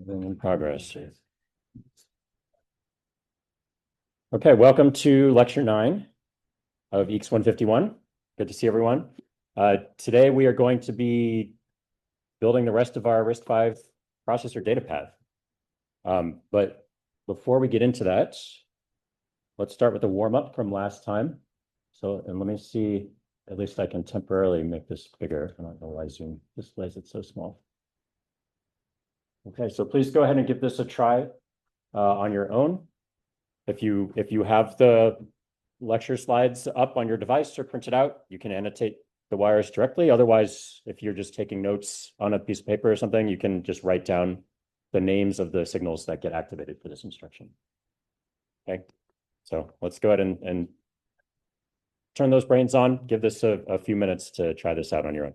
In progress. Okay, welcome to lecture 9 of EECS 151. Good to see everyone. Today we are going to be building the rest of our RISC-V processor data path. But before we get into that, let's start with the warm-up from last time. And let me see, at least I can temporarily make this bigger. I don't know why Zoom displays it so small. Okay, so please go ahead and give this a try on your own. If you have the lecture slides up on your device or printed out, you can annotate the wires directly. Otherwise, if you're just taking notes on a piece of paper or something, you can just write down the names of the signals that get activated for this instruction. Okay, so let's go ahead and turn those brains on. Give this a few minutes to try this out on your own.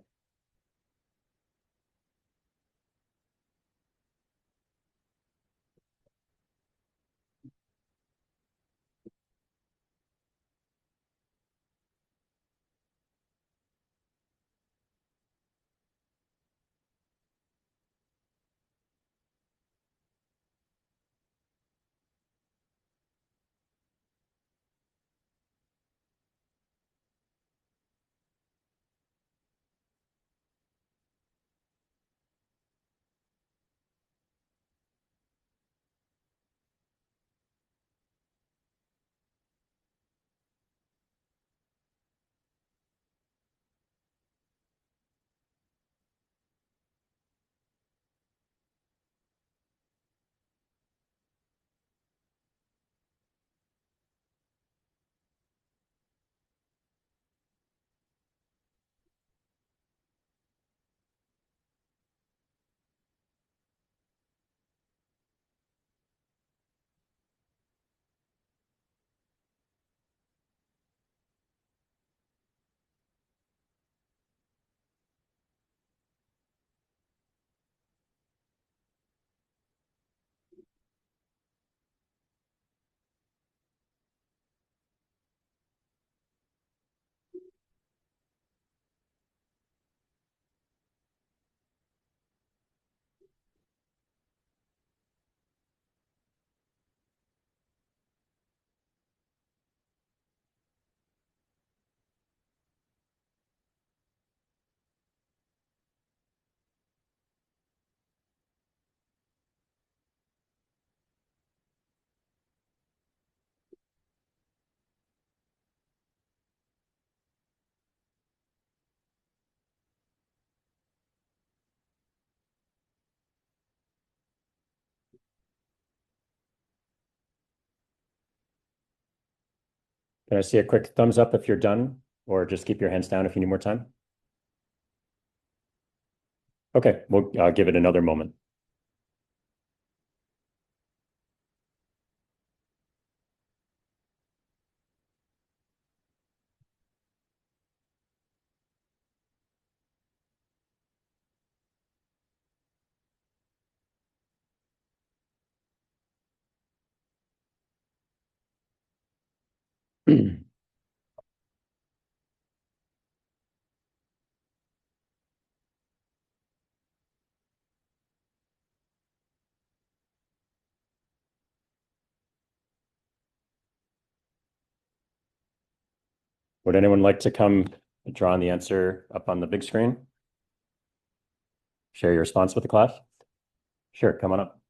Can I see a quick thumbs up if you're done, or just keep your hands down if you need more time? Okay, we'll give it another moment. Would anyone like to come draw on the answer up on the big screen? Share your response with the class? Sure, come on up.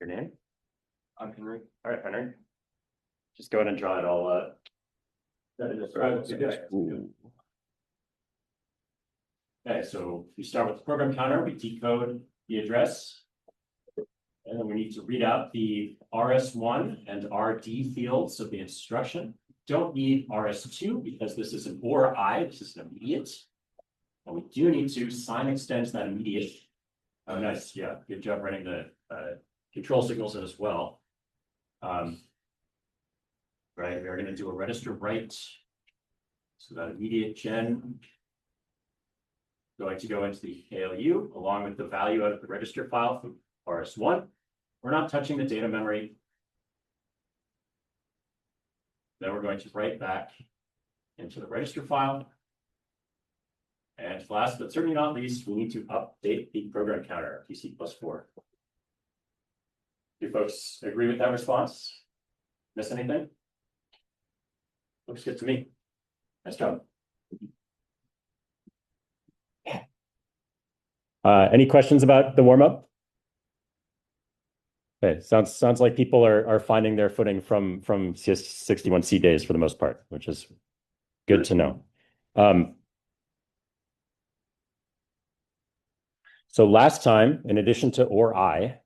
Your name? I'm Henry. All right, Henry. Just go ahead and draw it all. Okay, so we start with the program counter. We decode the address. And then we need to read out the RS1 and RD fields of the instruction. Don't need RS2 because this is an OR I, this is an immediate. And we do need to sign extends that immediate. Oh, nice. Yeah, good job writing the control signals in as well. Right, we are going to do a register write. So that immediate gen going to go into the ALU along with the value out of the register file from RS1. We're not touching the data memory. Then we're going to write back into the register file. And last but certainly not least, we need to update the program counter, PC+4. Do folks agree with that response? Miss anything? Looks good to me. Nice job. Any questions about the warm-up? Okay, sounds like people are finding their footing from CS61C days for the most part, which is good to know. So last time, in addition to or I,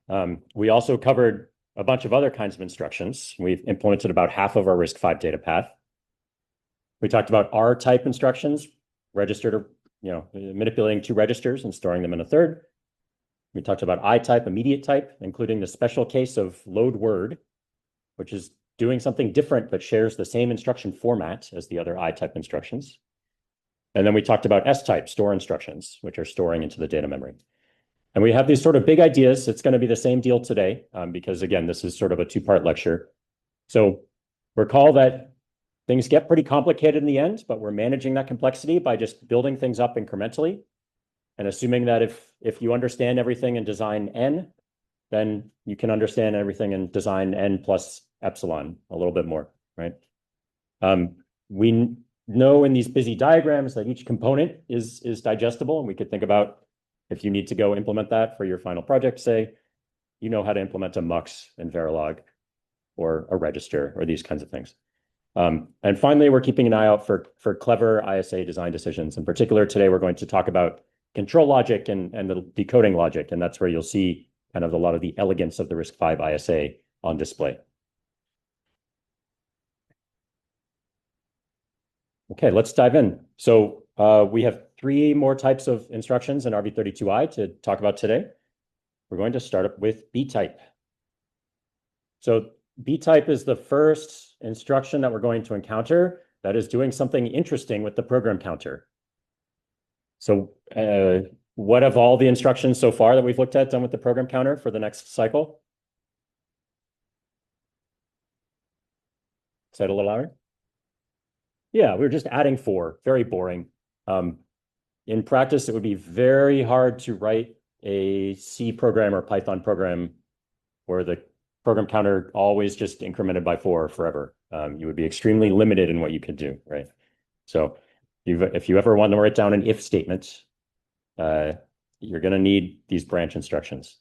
we also covered a bunch of other kinds of instructions. We've implemented about half of our RISC-V data path. We talked about R-type instructions, registered, manipulating two registers and storing them in a third. We talked about I-type, immediate type, including the special case of load word, which is doing something different but shares the same instruction format as the other I-type instructions. And then we talked about S-type, store instructions, which are storing into the data memory. And we have these sort of big ideas. It's going to be the same deal today, because again, this is sort of a two-part lecture. So recall that things get pretty complicated in the end, but we're managing that complexity by just building things up incrementally and assuming that if you understand everything in design N, then you can understand everything in design N plus epsilon a little bit more, right? We know in these busy diagrams that each component is digestible, and we could think about if you need to go implement that for your final project, say, you know how to implement a mux in Verilog or a register or these kinds of things. And finally, we're keeping an eye out for clever ISA design decisions. In particular, today, we're going to talk about control logic and the decoding logic. And that's where you'll see kind of a lot of the elegance of the RISC-V ISA on display. Okay, let's dive in. So we have three more types of instructions in RV32I to talk about today. We're going to start up with B-type. So B-type is the first instruction that we're going to encounter that is doing something interesting with the program counter. So what have all the instructions so far that we've looked at done with the program counter for the next cycle? Say it a little louder. Yeah, we're just adding 4. Very boring. In practice, it would be very hard to write a C program or Python program where the program counter always just incremented by 4 forever. You would be extremely limited in what you could do, right? So if you ever want to write down an if statement, you're going to need these branch instructions.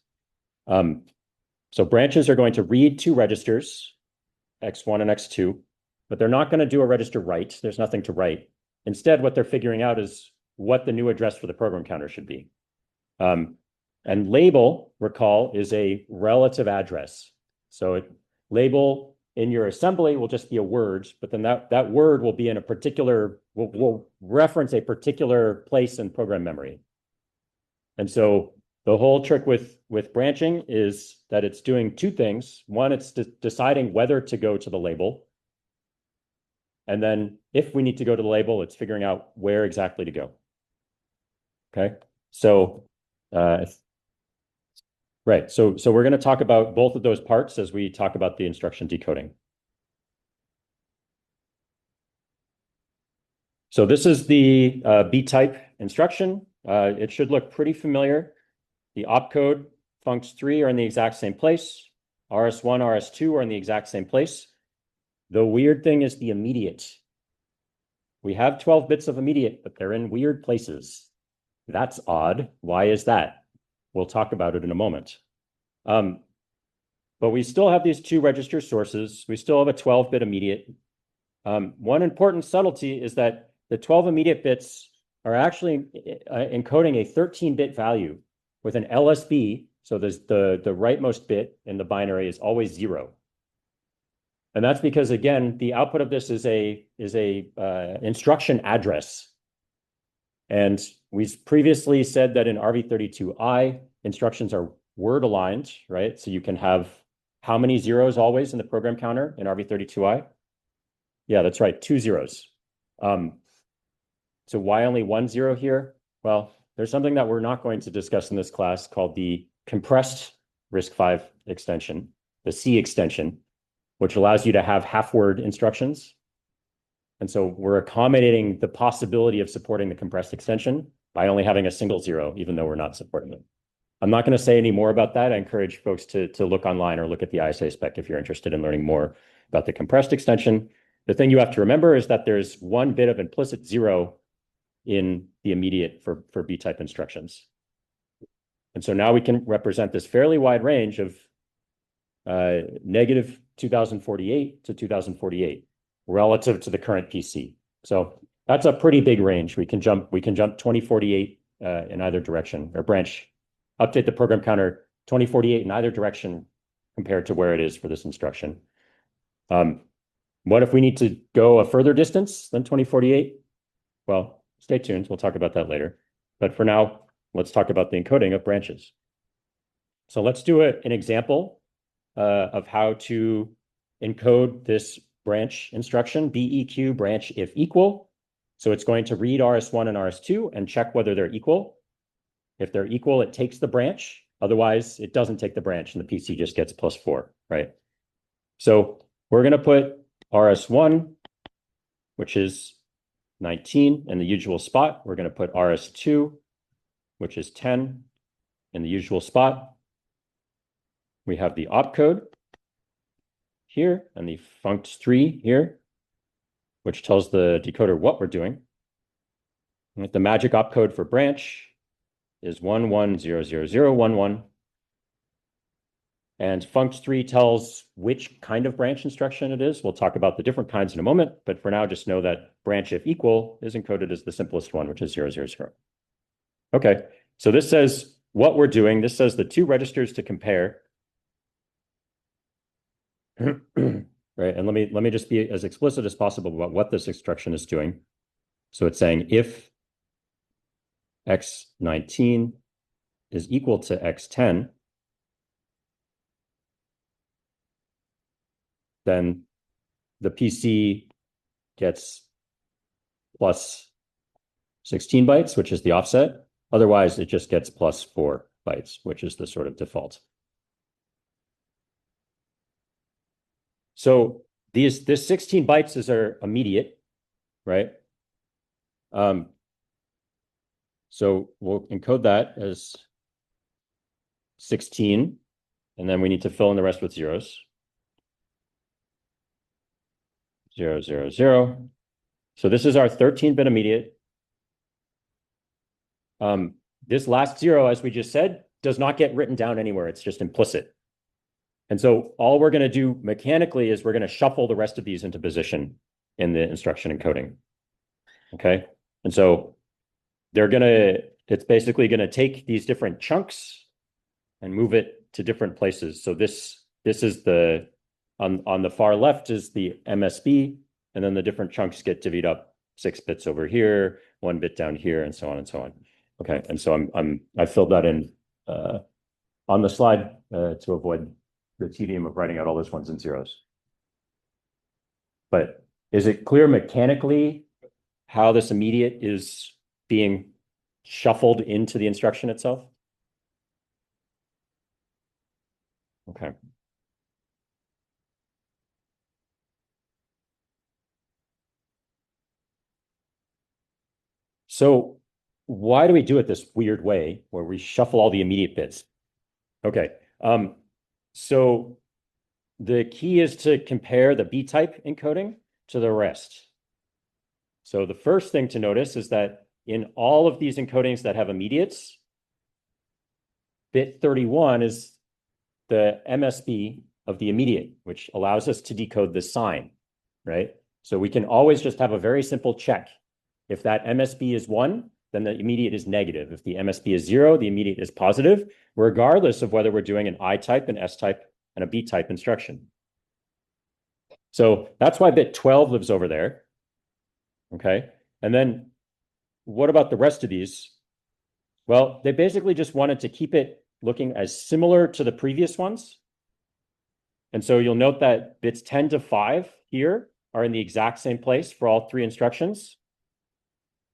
So branches are going to read 2 registers, X1 and X2, but they're not going to do a register write. There's nothing to write. Instead, what they're figuring out is what the new address for the program counter should be. And label, recall, is a relative address. So label in your assembly will just be a word, but then that word will be in a particular, will reference a particular place in program memory. And so the whole trick with branching is that it's doing 2 things. One, it's deciding whether to go to the label. And then if we need to go to the label, it's figuring out where exactly to go. Okay, so right, so we're going to talk about both of those parts as we talk about the instruction decoding. So this is the B-type instruction. It should look pretty familiar. The opcode funct3 are in the exact same place. RS1, RS2 are in the exact same place. The weird thing is the immediate. We have 12 bits of immediate, but they're in weird places. That's odd. Why is that? We'll talk about it in a moment. But we still have these 2 register sources. We still have a 12-bit immediate. One important subtlety is that the 12 immediate bits are actually encoding a 13-bit value with an LSB. So there's the rightmost bit in the binary is always 0. And that's because, again, the output of this is a instruction address. And we've previously said that in RV32I, instructions are word aligned, right? So you can have how many zeros always in the program counter in RV32I? Yeah, that's right, 2 zeros. So why only 1 0 here? Well, there's something that we're not going to discuss in this class called the compressed RISC-V extension, the C extension, which allows you to have half-word instructions. And so we're accommodating the possibility of supporting the compressed extension by only having a single zero, even though we're not supporting it. I'm not going to say any more about that. I encourage folks to look online or look at the ISA spec if you're interested in learning more about the compressed extension. The thing you have to remember is that there's one bit of implicit zero in the immediate for B-type instructions. And so now we can represent this fairly wide range of negative 2048 to 2048 relative to the current PC. So that's a pretty big range. We can jump 2048 in either direction, or branch, update the program counter 2048 in either direction compared to where it is for this instruction. What if we need to go a further distance than 2048? Well, stay tuned. We'll talk about that later. But for now, let's talk about the encoding of branches. So let's do an example of how to encode this branch instruction, BEQ branch if equal. So it's going to read RS1 and RS2 and check whether they're equal. If they're equal, it takes the branch. Otherwise, it doesn't take the branch and the PC just gets +4, right? So we're going to put RS1, which is 19 in the usual spot. We're going to put RS2, which is 10 in the usual spot. We have the opcode here and the funct3 here, which tells the decoder what we're doing. And the magic opcode for branch is 11000011. And funct3 tells which kind of branch instruction it is. We'll talk about the different kinds in a moment, but for now, just know that branch if equal is encoded as the simplest one, which is 000. Okay, so this says what we're doing. This says the two registers to compare. Right, and let me just be as explicit as possible about what this instruction is doing. So it's saying if x19 is equal to x10, then the PC gets plus 16 bytes, which is the offset. Otherwise, it just gets plus 4 bytes, which is the sort of default. So this 16 bytes is our immediate, right? So we'll encode that as 16, and then we need to fill in the rest with zeros. 0, 0, 0. So this is our 13-bit immediate. This last zero, as we just said, does not get written down anywhere. It's just implicit. And so all we're going to do mechanically is we're going to shuffle the rest of these into position in the instruction encoding. Okay. And so it's basically going to take these different chunks and move it to different places. So this is on the far left is the MSB, and then the different chunks get divvied up 6 bits over here, 1 bit down here, and so on and so on. Okay. And so I filled that in on the slide to avoid the tedium of writing out all those ones and zeros. But is it clear mechanically how this immediate is being shuffled into the instruction itself? Okay. So why do we do it this weird way where we shuffle all the immediate bits? Okay. So the key is to compare the B-type encoding to the rest. So the first thing to notice is that in all of these encodings that have immediates, bit 31 is the MSB of the immediate, which allows us to decode the sign, right? So we can always just have a very simple check. If that MSB is 1, then the immediate is negative. If the MSB is 0, the immediate is positive, regardless of whether we're doing an I-type, an S-type, and a B-type instruction. So that's why bit 12 lives over there. Okay. And then what about the rest of these? Well, they basically just wanted to keep it looking as similar to the previous ones. And so you'll note that bits 10 to 5 here are in the exact same place for all 3 instructions.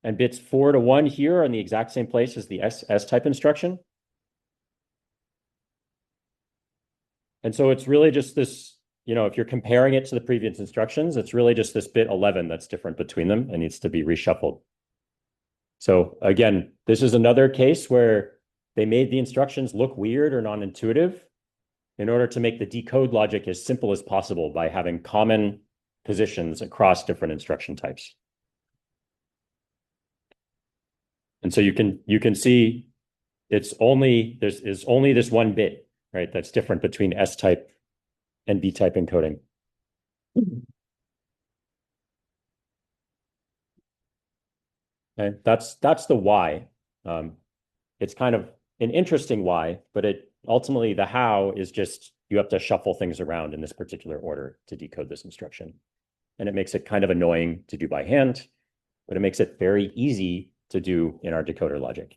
and bits 4 to 1 here are in the exact same place as the S-type instruction. And so it's really just this, if you're comparing it to the previous instructions, it's really just this bit 11 that's different between them and needs to be reshuffled. So again, this is another case where they made the instructions look weird or non-intuitive in order to make the decode logic as simple as possible by having common positions across different instruction types. And so you can see there's only this one bit, right? That's different between S-type and B-type encoding. Okay, that's the why. It's kind of an interesting why, but ultimately the how is just you have to shuffle things around in this particular order to decode this instruction. And it makes it kind of annoying to do by hand, but it makes it very easy to do in our decoder logic.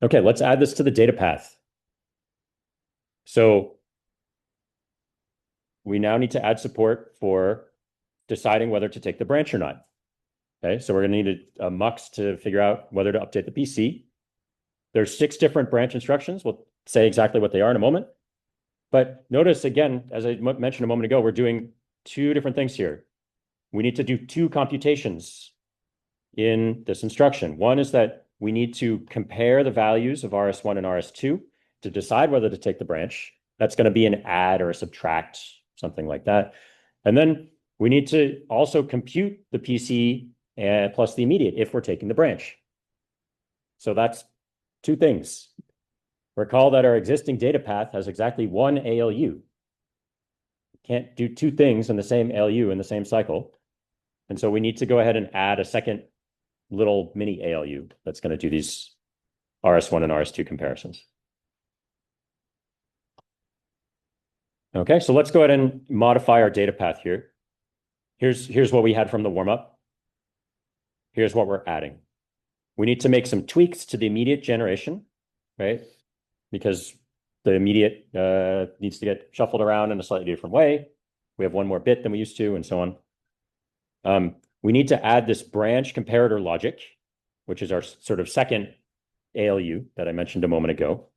Okay, let's add this to the data path. So we now need to add support for deciding whether to take the branch or not. Okay, so we're going to need a mux to figure out whether to update the PC. There's 6 different branch instructions. We'll say exactly what they are in a moment. But notice again, as I mentioned a moment ago, we're doing 2 different things here. We need to do 2 computations in this instruction. One is that we need to compare the values of RS1 and RS2 to decide whether to take the branch. That's going to be an add or a subtract, something like that. And then we need to also compute the PC plus the immediate if we're taking the branch. So that's 2 things. Recall that our existing data path has exactly 1 ALU. Can't do 2 things in the same ALU in the same cycle. And so we need to go ahead and add a second little mini ALU that's going to do these RS1 and RS2 comparisons. Okay, so let's go ahead and modify our data path here. Here's what we had from the warm-up. Here's what we're adding. We need to make some tweaks to the immediate generation, right? Because the immediate needs to get shuffled around in a slightly different way. We have 1 more bit than we used to, and so on. We need to add this branch comparator logic, which is our sort of second ALU that I mentioned a moment ago.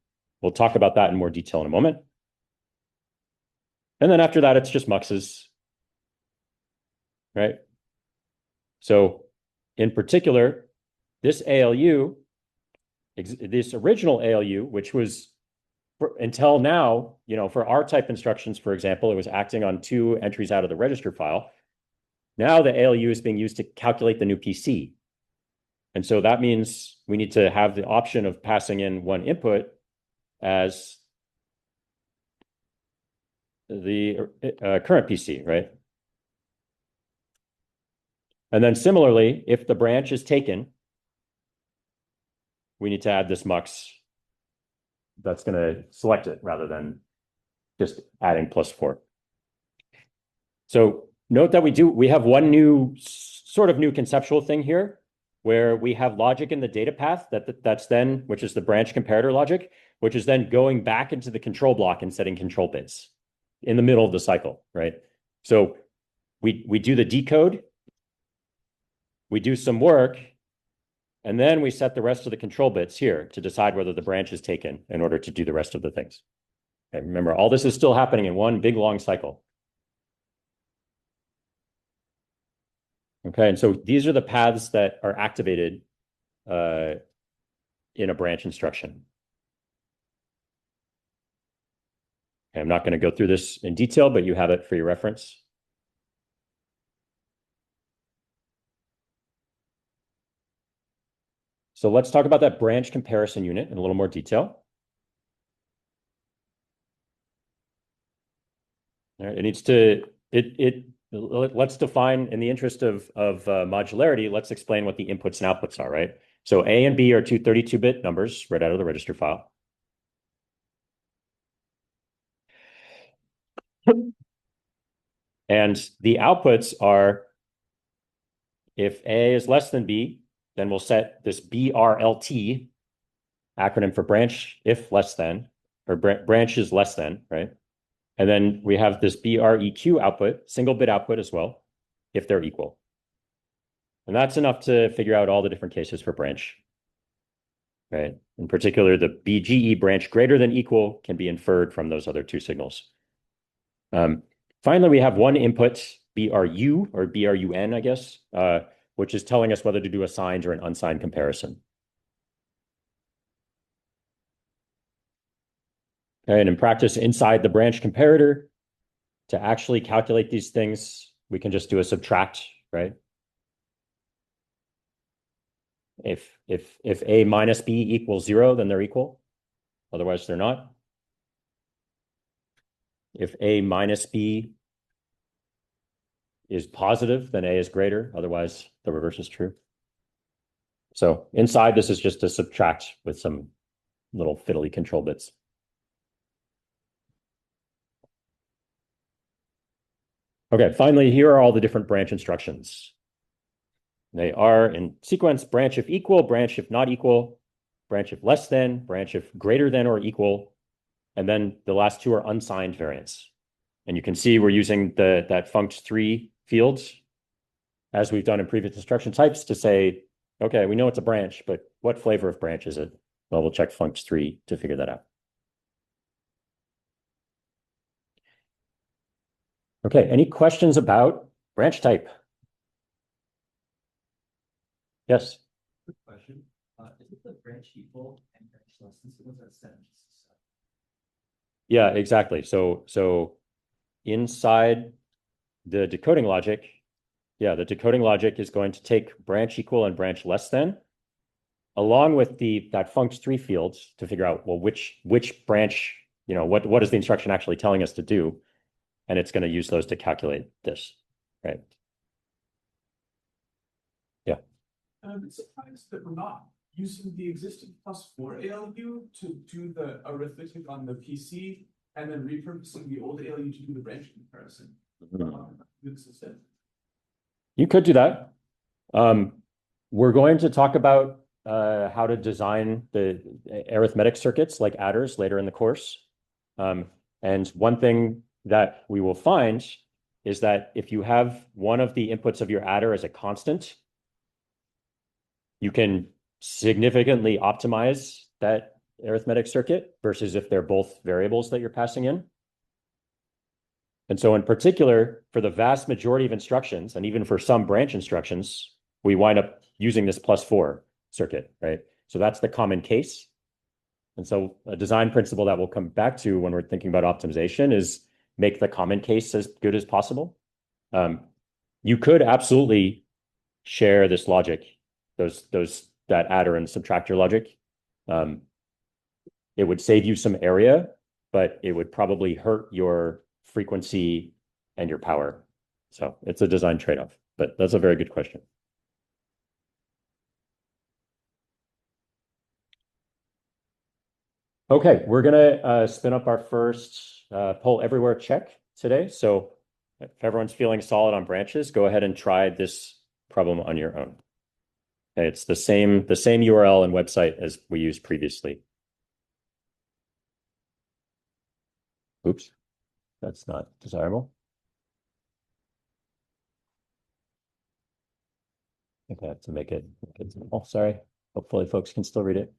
We'll talk about that in more detail in a moment. And then after that, it's just muxes, right? So in particular, this ALU, this original ALU, which was until now, for R-type instructions, for example, it was acting on 2 entries out of the register file. Now the ALU is being used to calculate the new PC. And so that means we need to have the option of passing in 1 input as the current PC, right? And then similarly, if the branch is taken, we need to add this mux that's going to select it rather than just adding +4. So note that we have one new conceptual thing here where we have logic in the data path which is the branch comparator logic, which is then going back into the control block and setting control bits in the middle of the cycle, right? So we do the decode, we do some work, and then we set the rest of the control bits here to decide whether the branch is taken in order to do the rest of the things. Okay, remember, all this is still happening in one big long cycle. Okay, and so these are the paths that are activated in a branch instruction. Okay, I'm not going to go through this in detail, but you have it for your reference. So let's talk about that branch comparison unit in a little more detail. All right, let's define, in the interest of modularity, let's explain what the inputs and outputs are, right? So A and B are 2 32-bit numbers right out of the register file. And the outputs are, if A is less than B, then we'll set this BRLT, acronym for branch if less than, or branch is less than, right? And then we have this BREQ output, single bit output as well, if they're equal. And that's enough to figure out all the different cases for branch, right? In particular, the BGE branch greater than equal can be inferred from those other two signals. Finally, we have one input, BRU or BRUN, I guess, which is telling us whether to do a signed or an unsigned comparison. Okay, and in practice, inside the branch comparator, to actually calculate these things, we can just do a subtract, right? If A minus B equals 0, then they're equal. Otherwise, they're not. If A minus B is positive, then A is greater. Otherwise, the reverse is true. So inside, this is just a subtract with some little fiddly control bits. Okay, finally, here are all the different branch instructions. They are in sequence: branch if equal, branch if not equal, branch if less than, branch if greater than or equal, and then the last two are unsigned variants. And you can see we're using that funct3 fields, as we've done in previous instruction types, to say, okay, we know it's a branch, but what flavor of branch is it? Well, we'll check funct3 to figure that out. Okay, any questions about branch type? Yes. Quick question. Is it the branch equal and branch less than? So what's that sentence? Yeah, exactly. So inside the decoding logic, yeah, the decoding logic is going to take branch equal and branch less than, along with that funct3 fields to figure out, well, which branch, what is the instruction actually telling us to do? And it's going to use those to calculate this, right? Yeah. I'm surprised that we're not using the existing +4 ALU to do the arithmetic on the PC and then repurposing the old ALU to do the branch comparison. Do this instead. You could do that. We're going to talk about how to design the arithmetic circuits like adders later in the course. And one thing that we will find is that if you have one of the inputs of your adder as a constant, you can significantly optimize that arithmetic circuit versus if they're both variables that you're passing in. And so in particular, for the vast majority of instructions, and even for some branch instructions, we wind up using this +4 circuit, right? So that's the common case. And so a design principle that we'll come back to when we're thinking about optimization is make the common case as good as possible. You could absolutely share this logic, that adder and subtractor logic. It would save you some area, but it would probably hurt your frequency and your power. So it's a design trade-off, but that's a very good question. Okay, we're gonna spin up our first poll everywhere check today. So if everyone's feeling solid on branches, go ahead and try this problem on your own. Okay, it's the same URL and website as we used previously. Oops, that's not desirable. I have to make it small. Sorry. Hopefully folks can still read it.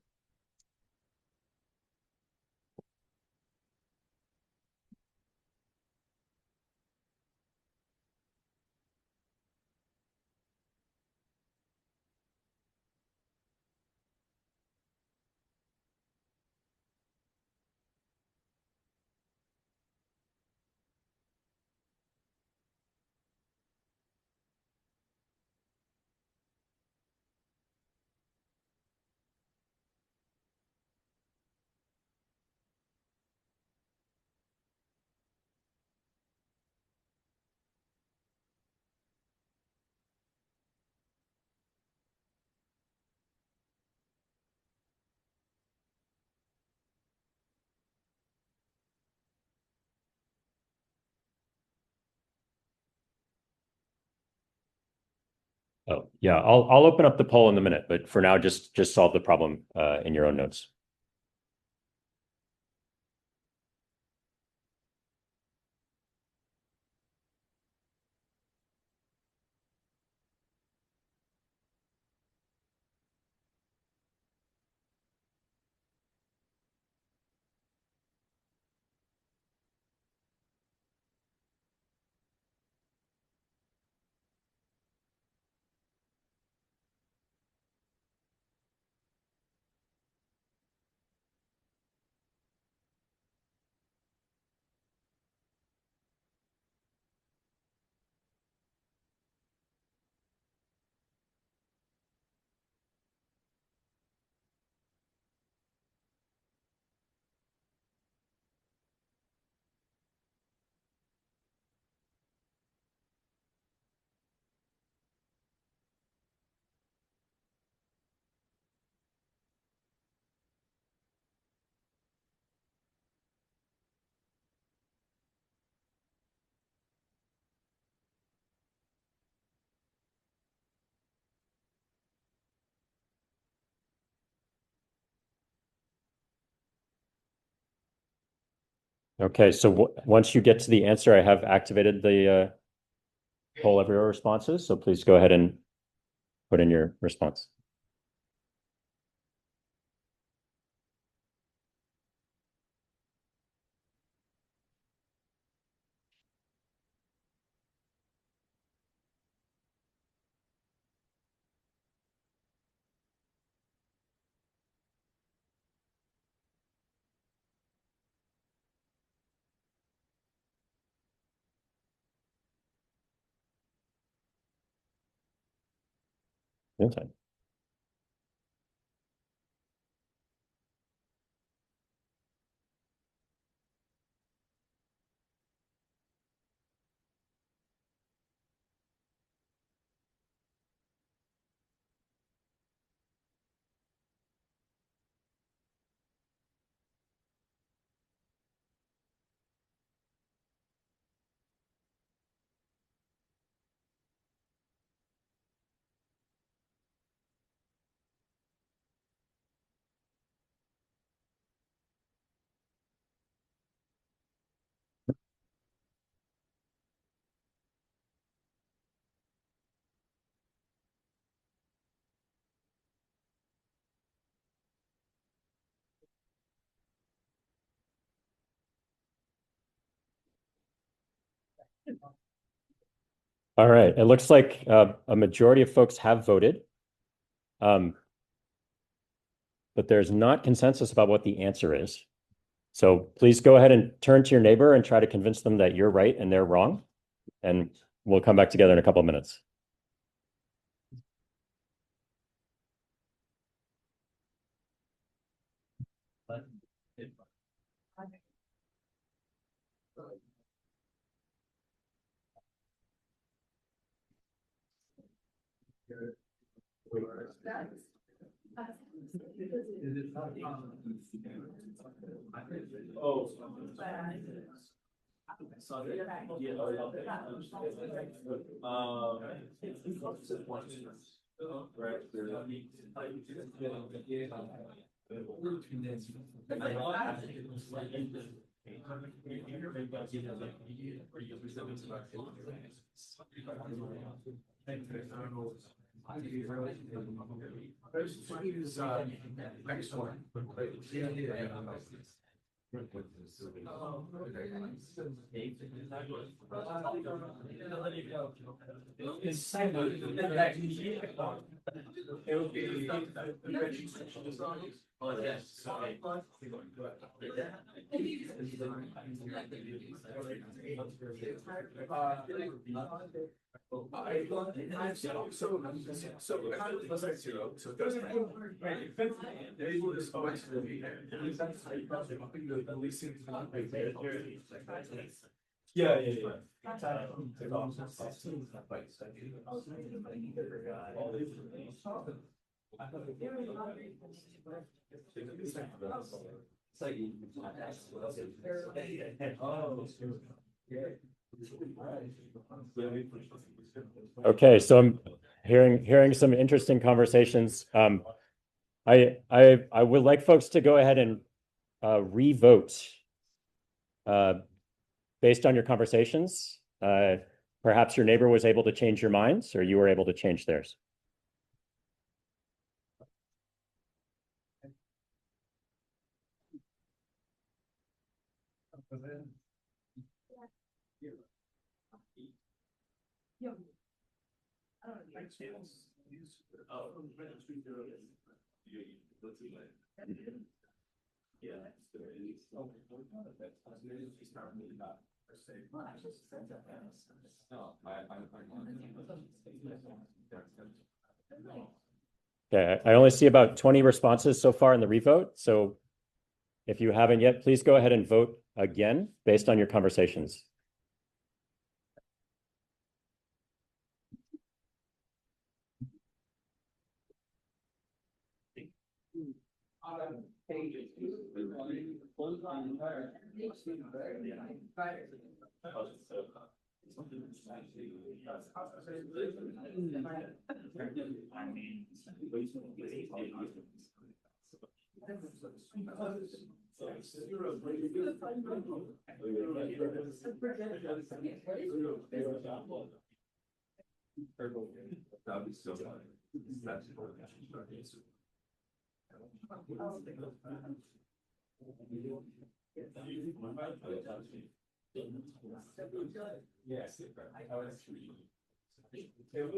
Oh, yeah, I'll open up the poll in a minute, but for now, just solve the problem in your own notes. Okay, so once you get to the answer, I have activated the poll of your responses. So please go ahead and put in your response. Okay. All right. It looks like a majority of folks have voted, but there's not consensus about what the answer is. So please go ahead and turn to your neighbor and try to convince them that you're right and they're wrong. And we'll come back together in a couple of minutes. Okay, so I'm hearing some interesting conversations. I would like folks to go ahead and re-vote based on your conversations. Perhaps your neighbor was able to change your minds, or you were able to change theirs. Okay, I only see about 20 responses so far in the revote. So if you haven't yet, please go ahead and vote again based on your conversations.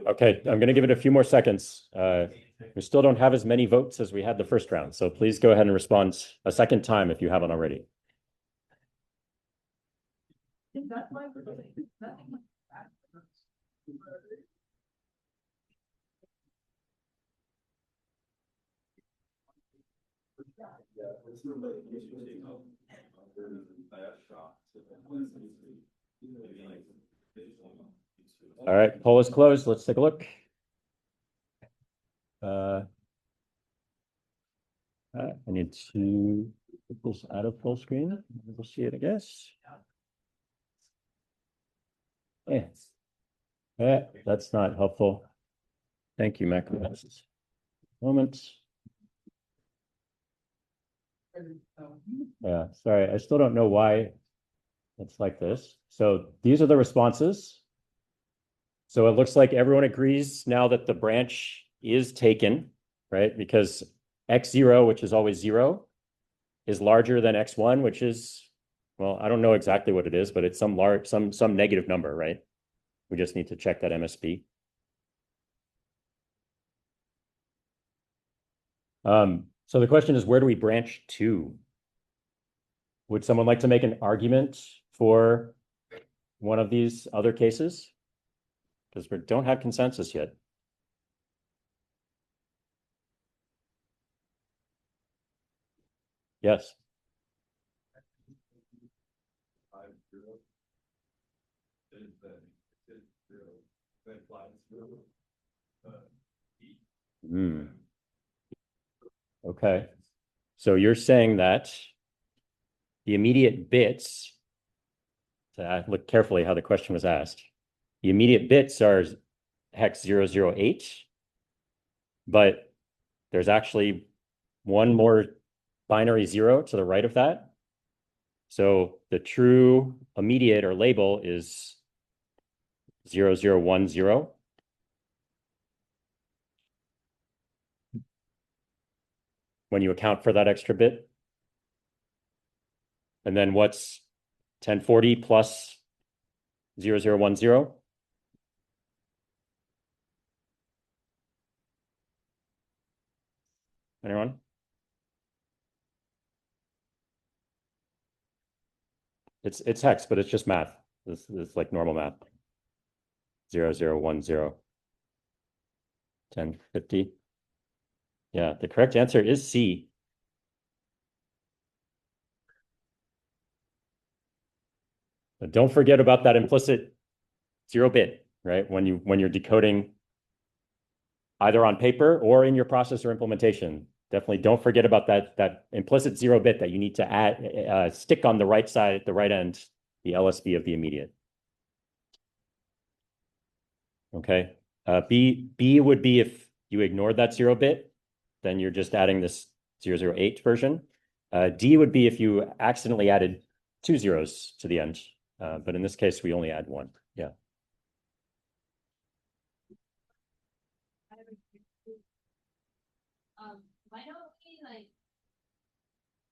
Okay, I'm going to give it a few more seconds. We still don't have as many votes as we had the first round, so please go ahead and respond a second time if you haven't already. All right, poll is closed. Let's take a look. I need to put this out of full screen. We'll see it, I guess. Yeah, that's not helpful. Thank you, Mac. Moment. Yeah, sorry, I still don't know why it's like this. So these are the responses. So it looks like everyone agrees now that the branch is taken, right? Because x0, which is always 0, is larger than x1, which is, well, I don't know exactly what it is, but it's some negative number, right? We just need to check that MSB. So the question is, where do we branch to? Would someone like to make an argument for one of these other cases? Because we don't have consensus yet. Yes. Okay. So you're saying that the immediate bits, so I look carefully how the question was asked. The immediate bits are hex 008, but there's actually one more binary 0 to the right of that. So the true immediate or label is 0010. When you account for that extra bit. And then what's 1040 plus 0010? Anyone? It's hex, but it's just math. It's like normal math. 0010. 1050. Yeah, the correct answer is C. But don't forget about that implicit 0 bit, right? When you're decoding either on paper or in your processor implementation. Definitely don't forget about that implicit 0 bit that you need to add, stick on the right side, the right end, the LSB of the immediate. Okay. B would be if you ignored that 0 bit, then you're just adding this 008 version. D would be if you accidentally added 2 zeros to the end. But in this case, we only add 1. Yeah. Why don't we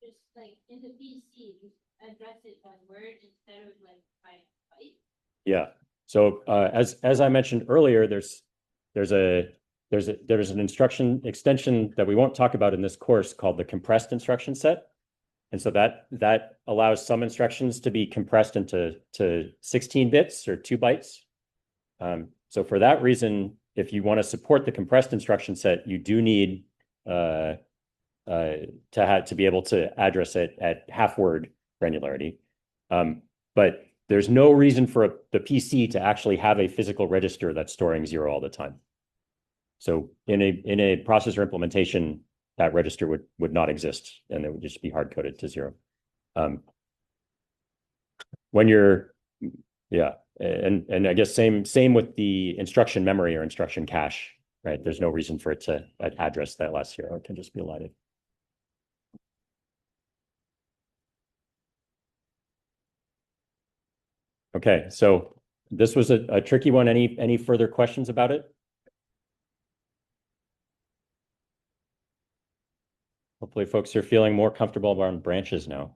just in the PC address it by word instead of by byte? Yeah. So as I mentioned earlier, there's an instruction extension that we won't talk about in this course called the compressed instruction set. And so that allows some instructions to be compressed into 16 bits or 2 bytes. So for that reason, if you want to support the compressed instruction set, you do need to be able to address it at half word granularity. But there's no reason for the PC to actually have a physical register that's storing 0 all the time. So in a processor implementation, that register would not exist, and it would just be hard coded to 0. When you're, yeah, and I guess same with the instruction memory or instruction cache, right? There's no reason for it to address that last 0. It can just be elided. Okay, so this was a tricky one. Any further questions about it? Hopefully folks are feeling more comfortable around branches now.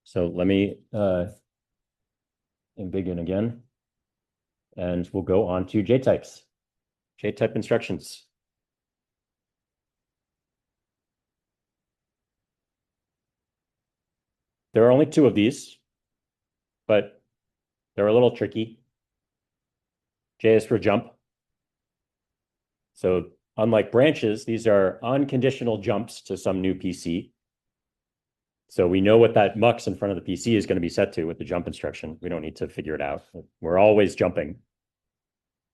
So let me begin again, and we'll go on to JTypes, JType instructions. There are only 2 of these, but they're a little tricky. J is for jump. So unlike branches, these are unconditional jumps to some new PC. So we know what that mux in front of the PC is going to be set to with the jump instruction. We don't need to figure it out. We're always jumping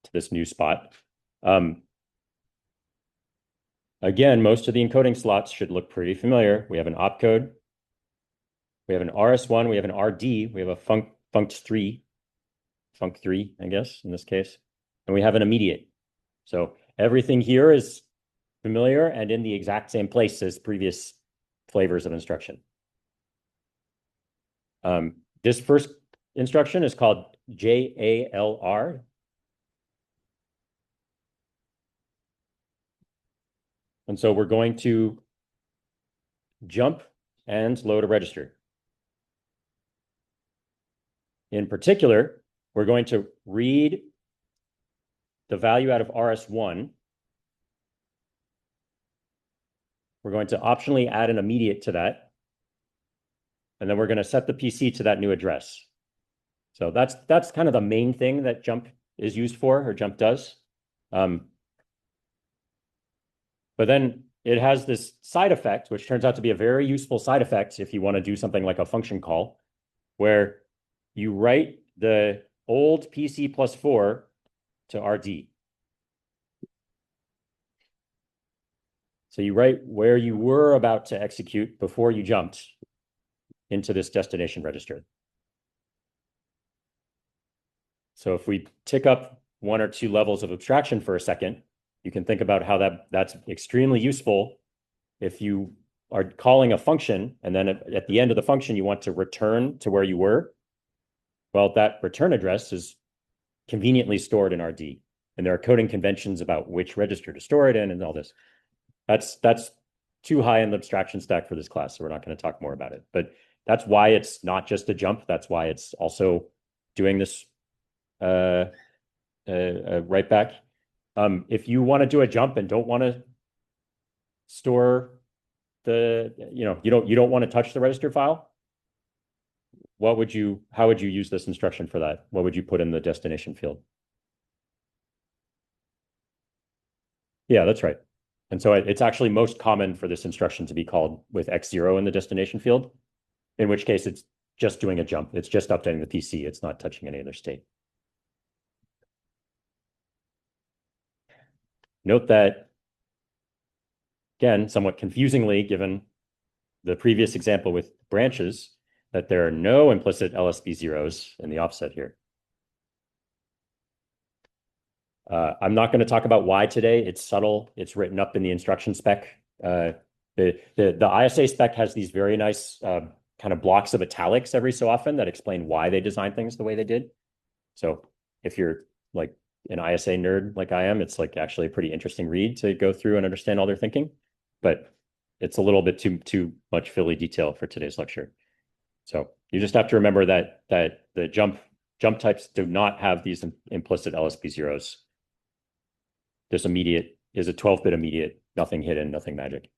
to this new spot. Again, most of the encoding slots should look pretty familiar. We have an opcode. We have an RS1. We have an RD. We have a funct3, I guess, in this case. And we have an immediate. So everything here is familiar and in the exact same place as previous flavors of instruction. This first instruction is called JALR. And so we're going to jump and load a register. In particular, we're going to read the value out of RS1. We're going to optionally add an immediate to that. And then we're going to set the PC to that new address. So that's kind of the main thing that jump is used for, or jump does. But then it has this side effect, which turns out to be a very useful side effect if you want to do something like a function call, where you write the old PC plus 4 to RD. So you write where you were about to execute before you jumped into this destination register. So if we tick up 1 or 2 levels of abstraction for a second, you can think about how that's extremely useful if you are calling a function and then at the end of the function you want to return to where you were. Well, that return address is conveniently stored in RD, and there are coding conventions about which register to store it in and all this. That's too high in the abstraction stack for this class, so we're not going to talk more about it. But that's why it's not just a jump. That's why it's also doing this write back. If you want to do a jump and don't want to store you don't want to touch the register file, how would you use this instruction for that? What would you put in the destination field? Yeah, that's right. And so it's actually most common for this instruction to be called with X0 in the destination field, in which case it's just doing a jump. It's just updating the PC. It's not touching any other state. Note that, again, somewhat confusingly, given the previous example with branches, that there are no implicit LSB zeros in the offset here. I'm not going to talk about why today. It's subtle. It's written up in the instruction spec. The ISA spec has these very nice kind of blocks of italics every so often that explain why they designed things the way they did. So if you're like an ISA nerd like I am, it's like actually a pretty interesting read to go through and understand all their thinking. But it's a little bit too much Philly detail for today's lecture. So you just have to remember that the jump types do not have these implicit LSB zeros. This immediate is a 12-bit immediate, nothing hidden, nothing magic.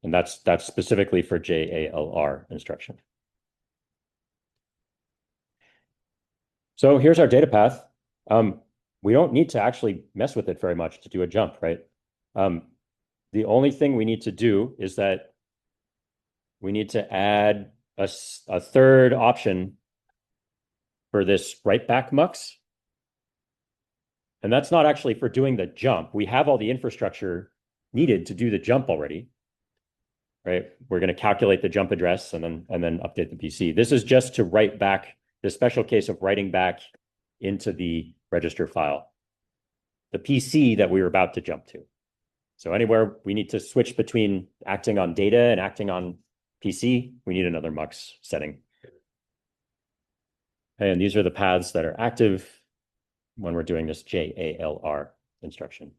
And that's specifically for JALR instruction. So here's our data path. We don't need to actually mess with it very much to do a jump, right? The only thing we need to do is that we need to add a third option for this write back mux. And that's not actually for doing the jump. We have all the infrastructure needed to do the jump already, right? We're going to calculate the jump address and then update the PC. This is just to write back the special case of writing back into the register file, the PC that we were about to jump to. So anywhere we need to switch between acting on data and acting on PC, we need another mux setting. And these are the paths that are active when we're doing this JALR instruction.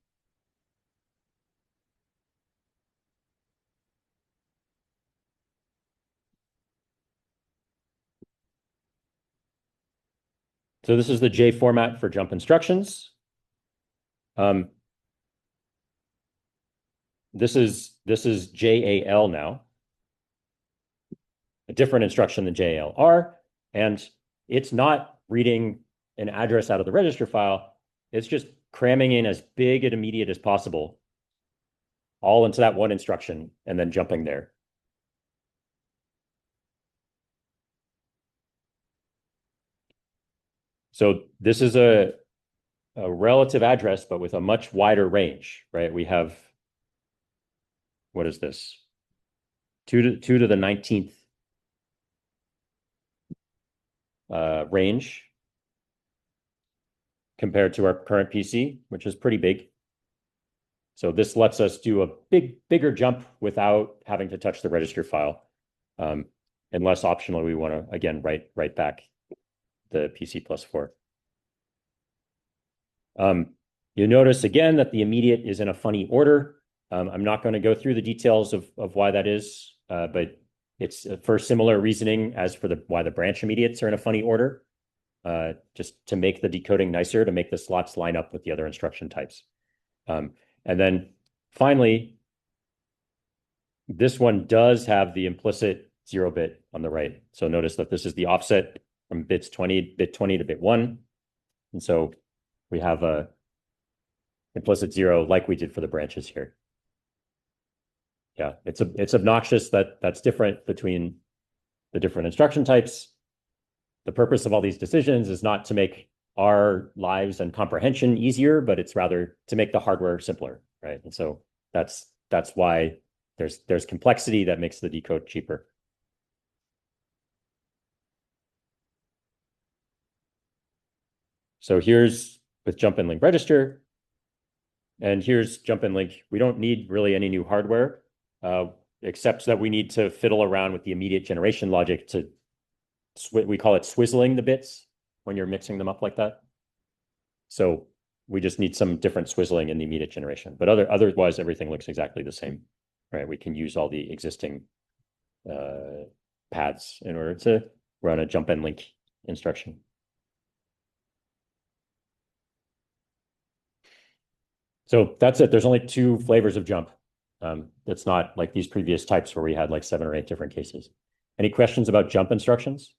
So this is the J format for jump instructions. This is JAL now, a different instruction than JALR, and it's not reading an address out of the register file. It's just cramming in as big and immediate as possible, all into that one instruction, and then jumping there. So this is a relative address, but with a much wider range, right? We have, what is this? 2 to the 19th range compared to our current PC, which is pretty big. So this lets us do a bigger jump without having to touch the register file. Unless optionally we want to, again, write back the PC +4. You notice again that the immediate is in a funny order. I'm not going to go through the details of why that is, but it's for similar reasoning as for why the branch immediates are in a funny order, just to make the decoding nicer, to make the slots line up with the other instruction types. And then finally, this one does have the implicit 0-bit on the right. So notice that this is the offset from bit 20 to bit 1. And so we have a implicit 0 like we did for the branches here. Yeah, it's obnoxious that that's different between the different instruction types. The purpose of all these decisions is not to make our lives and comprehension easier, but it's rather to make the hardware simpler, right? And so that's why there's complexity that makes the decode cheaper. So here's with jump and link register, and here's jump and link. We don't need really any new hardware, except that we need to fiddle around with the immediate generation logic to, we call it swizzling the bits when you're mixing them up like that. So we just need some different swizzling in the immediate generation, but otherwise everything looks exactly the same, right? We can use all the existing paths in order to run a jump and link instruction. So that's it. There's only 2 flavors of jump. It's not like these previous types where we had like 7 or 8 different cases. Any questions about jump instructions?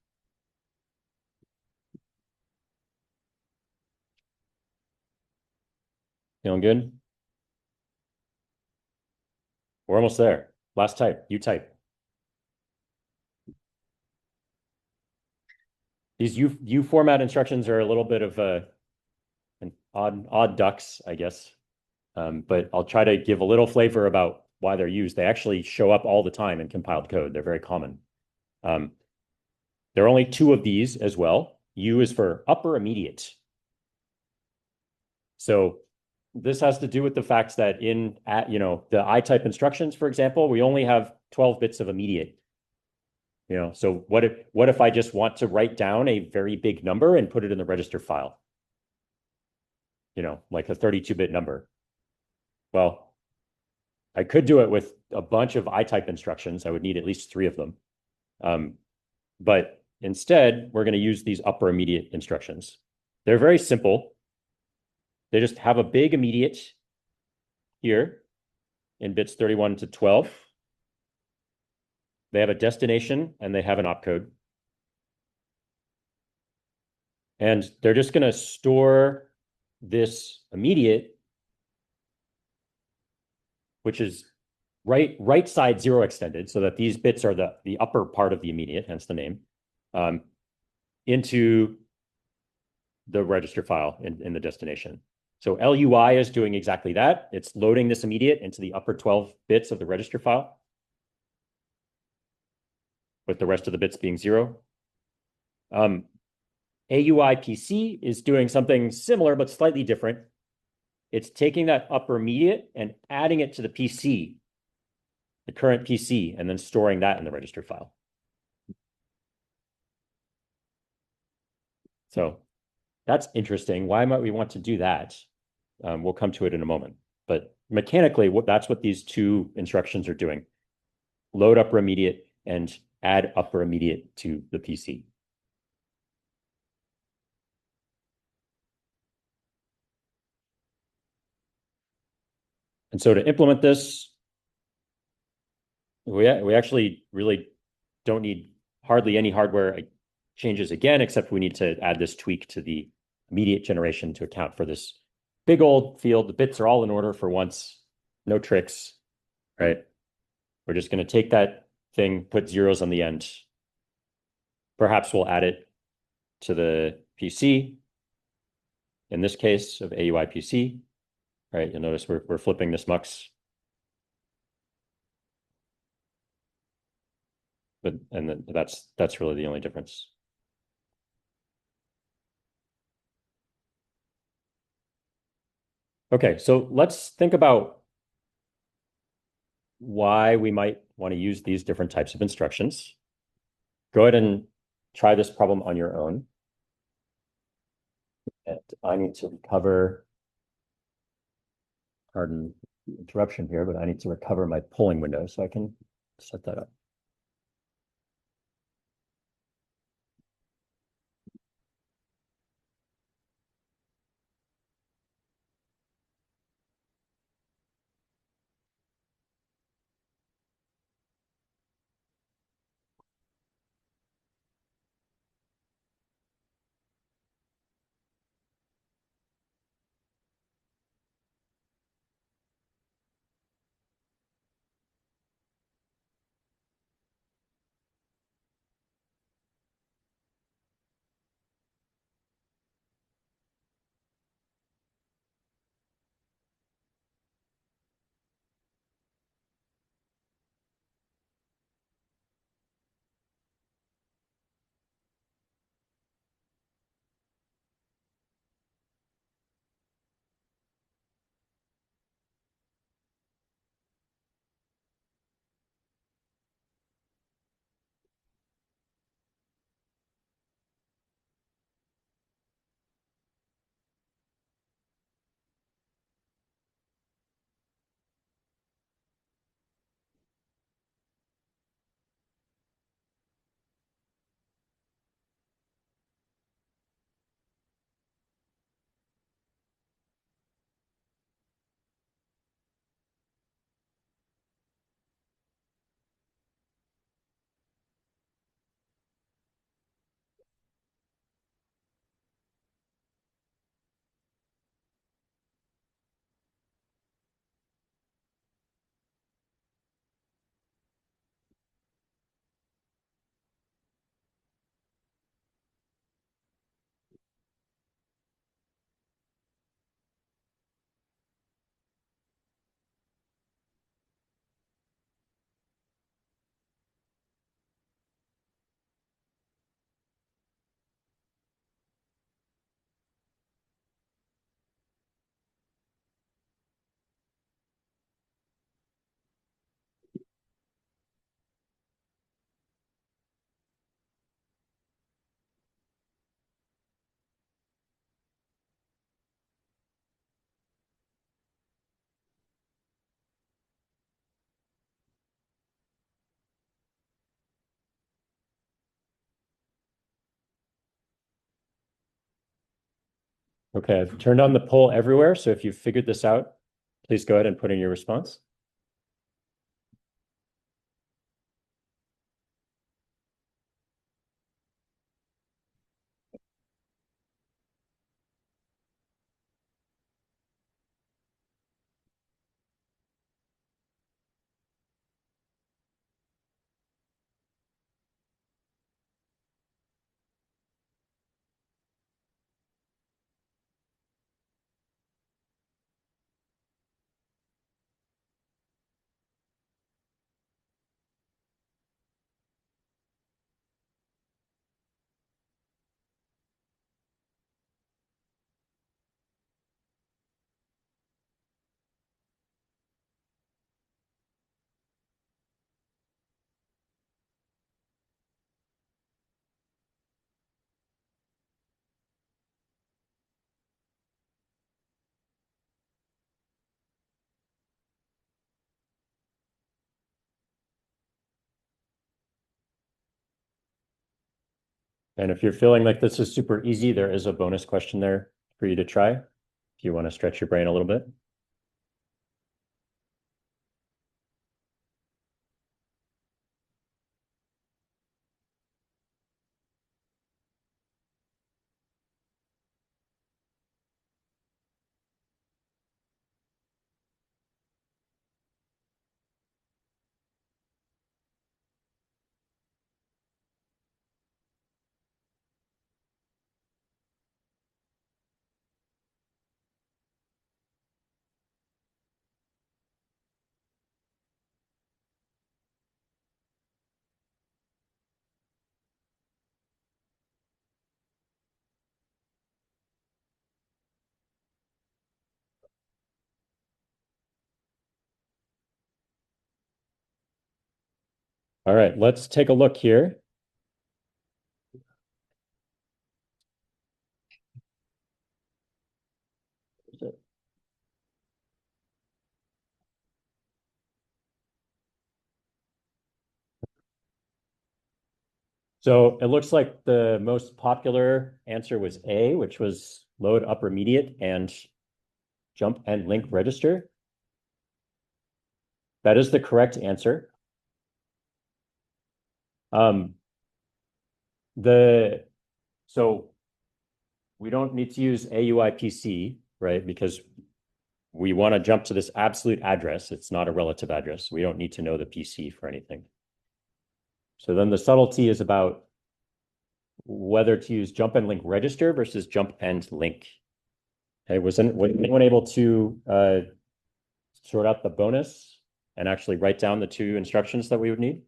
Feeling good? We're almost there. Last type, U type. These U format instructions are a little bit of an odd ducks, I guess. But I'll try to give a little flavor about why they're used. They actually show up all the time in compiled code. They're very common. There are only 2 of these as well. U is for upper immediate. So this has to do with the fact that in the I-type instructions, for example, we only have 12 bits of immediate. So what if I just want to write down a very big number and put it in the register file? Like a 32-bit number. Well, I could do it with a bunch of I-type instructions. I would need at least 3 of them. But instead, we're going to use these upper immediate instructions. They're very simple. They just have a big immediate here in bits 31 to 12. They have a destination and they have an opcode. And they're just going to store this immediate, which is right side 0 extended, so that these bits are the upper part of the immediate, hence the name, into the register file in the destination. So LUI is doing exactly that. It's loading this immediate into the upper 12 bits of the register file, with the rest of the bits being 0. AUI PC is doing something similar, but slightly different. it's taking that upper immediate and adding it to the PC, the current PC, and then storing that in the register file. So that's interesting. Why might we want to do that? We'll come to it in a moment. But mechanically, that's what these two instructions are doing. Load upper immediate and add upper immediate to the PC. And so to implement this, we actually really don't need hardly any hardware changes again, except we need to add this tweak to the immediate generation to account for this big old field. The bits are all in order for once, no tricks, right? We're just going to take that thing, put zeros on the end. Perhaps we'll add it to the PC, in this case of AUI PC, right? You'll notice we're flipping this mux. And that's really the only difference. Okay, so let's think about why we might want to use these different types of instructions. Go ahead and try this problem on your own. And I need to recover, pardon the interruption here, but I need to recover my polling window so I can set that up. Okay, I've turned on the poll everywhere. So if you've figured this out, please go ahead and put in your response. And if you're feeling like this is super easy, there is a bonus question there for you to try if you want to stretch your brain a little bit. All right, let's take a look here. So it looks like the most popular answer was A, which was load upper immediate and jump and link register. That is the correct answer. So we don't need to use AUIPC, right? Because we want to jump to this absolute address. It's not a relative address. We don't need to know the PC for anything. So then the subtlety is about whether to use jump and link register versus jump and link. Okay, was anyone able to sort out the bonus and actually write down the two instructions that we would need?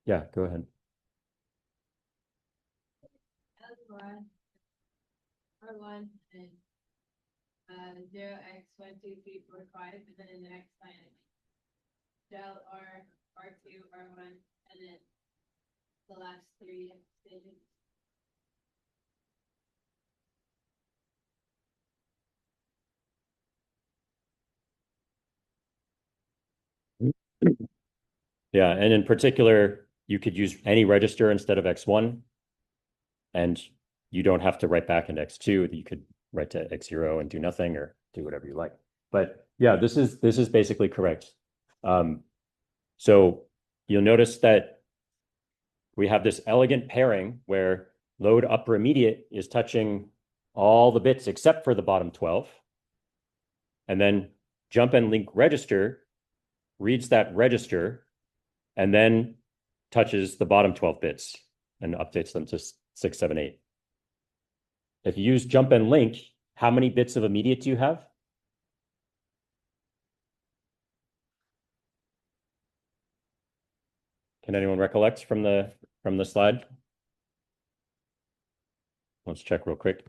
Yeah, go ahead. R1 and 0x12345, and then in the next line, del R2, R1, and then the last three digits. Yeah, and in particular, you could use any register instead of X1, and you don't have to write back into X2. You could write to X0 and do nothing or do whatever you like. But yeah, this is basically correct. So you'll notice that we have this elegant pairing where load upper immediate is touching all the bits except for the bottom 12. And then jump and link register reads that register and then touches the bottom 12 bits and updates them to 6, 7, 8. If you use jump and link, how many bits of immediate do you have? Can anyone recollect from the slide? Let's check real quick.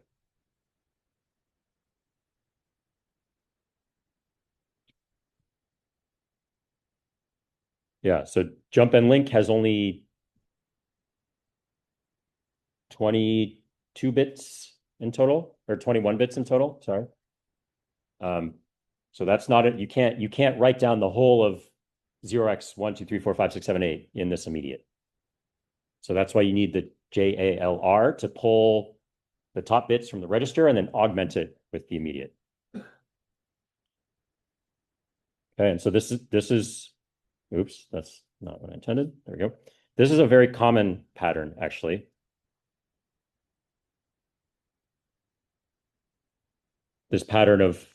Yeah, so jump and link has only 22 bits in total, or 21 bits in total, sorry. So that's not it. You can't write down the whole of 0x1, 2, 3, 4, 5, 6, 7, 8 in this immediate. So that's why you need the JALR to pull the top bits from the register and then augment it with the immediate. Okay, and so this is, oops, that's not what I intended. There we go. This is a very common pattern, actually. This pattern of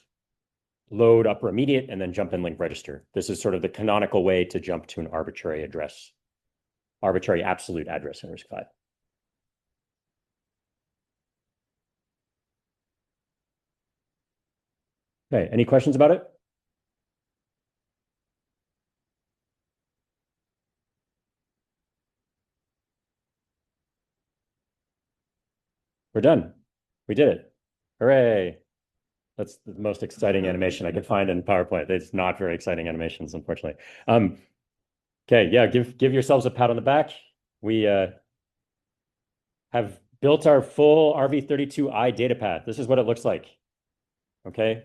load upper immediate and then jump and link register. This is sort of the canonical way to jump to an arbitrary address, arbitrary absolute address in RISC-V. Okay, any questions about it? We're done. We did it. Hooray. That's the most exciting animation I could find in PowerPoint. It's not very exciting animations, unfortunately. Okay, yeah, give yourselves a pat on the back. We have built our full RV32i data path. This is what it looks like. Okay.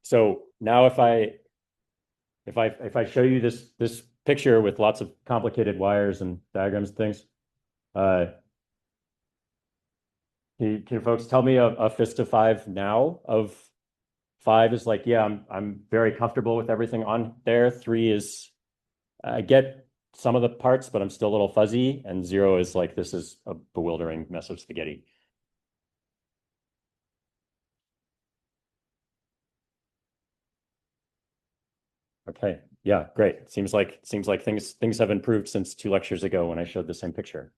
So now if I show you this picture with lots of complicated wires and diagrams and things. Can folks tell me a fist of 5 now of 5 is like, yeah, I'm very comfortable with everything on there. 3 is, I get some of the parts, but I'm still a little fuzzy. And 0 is like, this is a bewildering mess of spaghetti. Okay, yeah, great. Seems like things have improved since 2 lectures ago when I showed the same picture.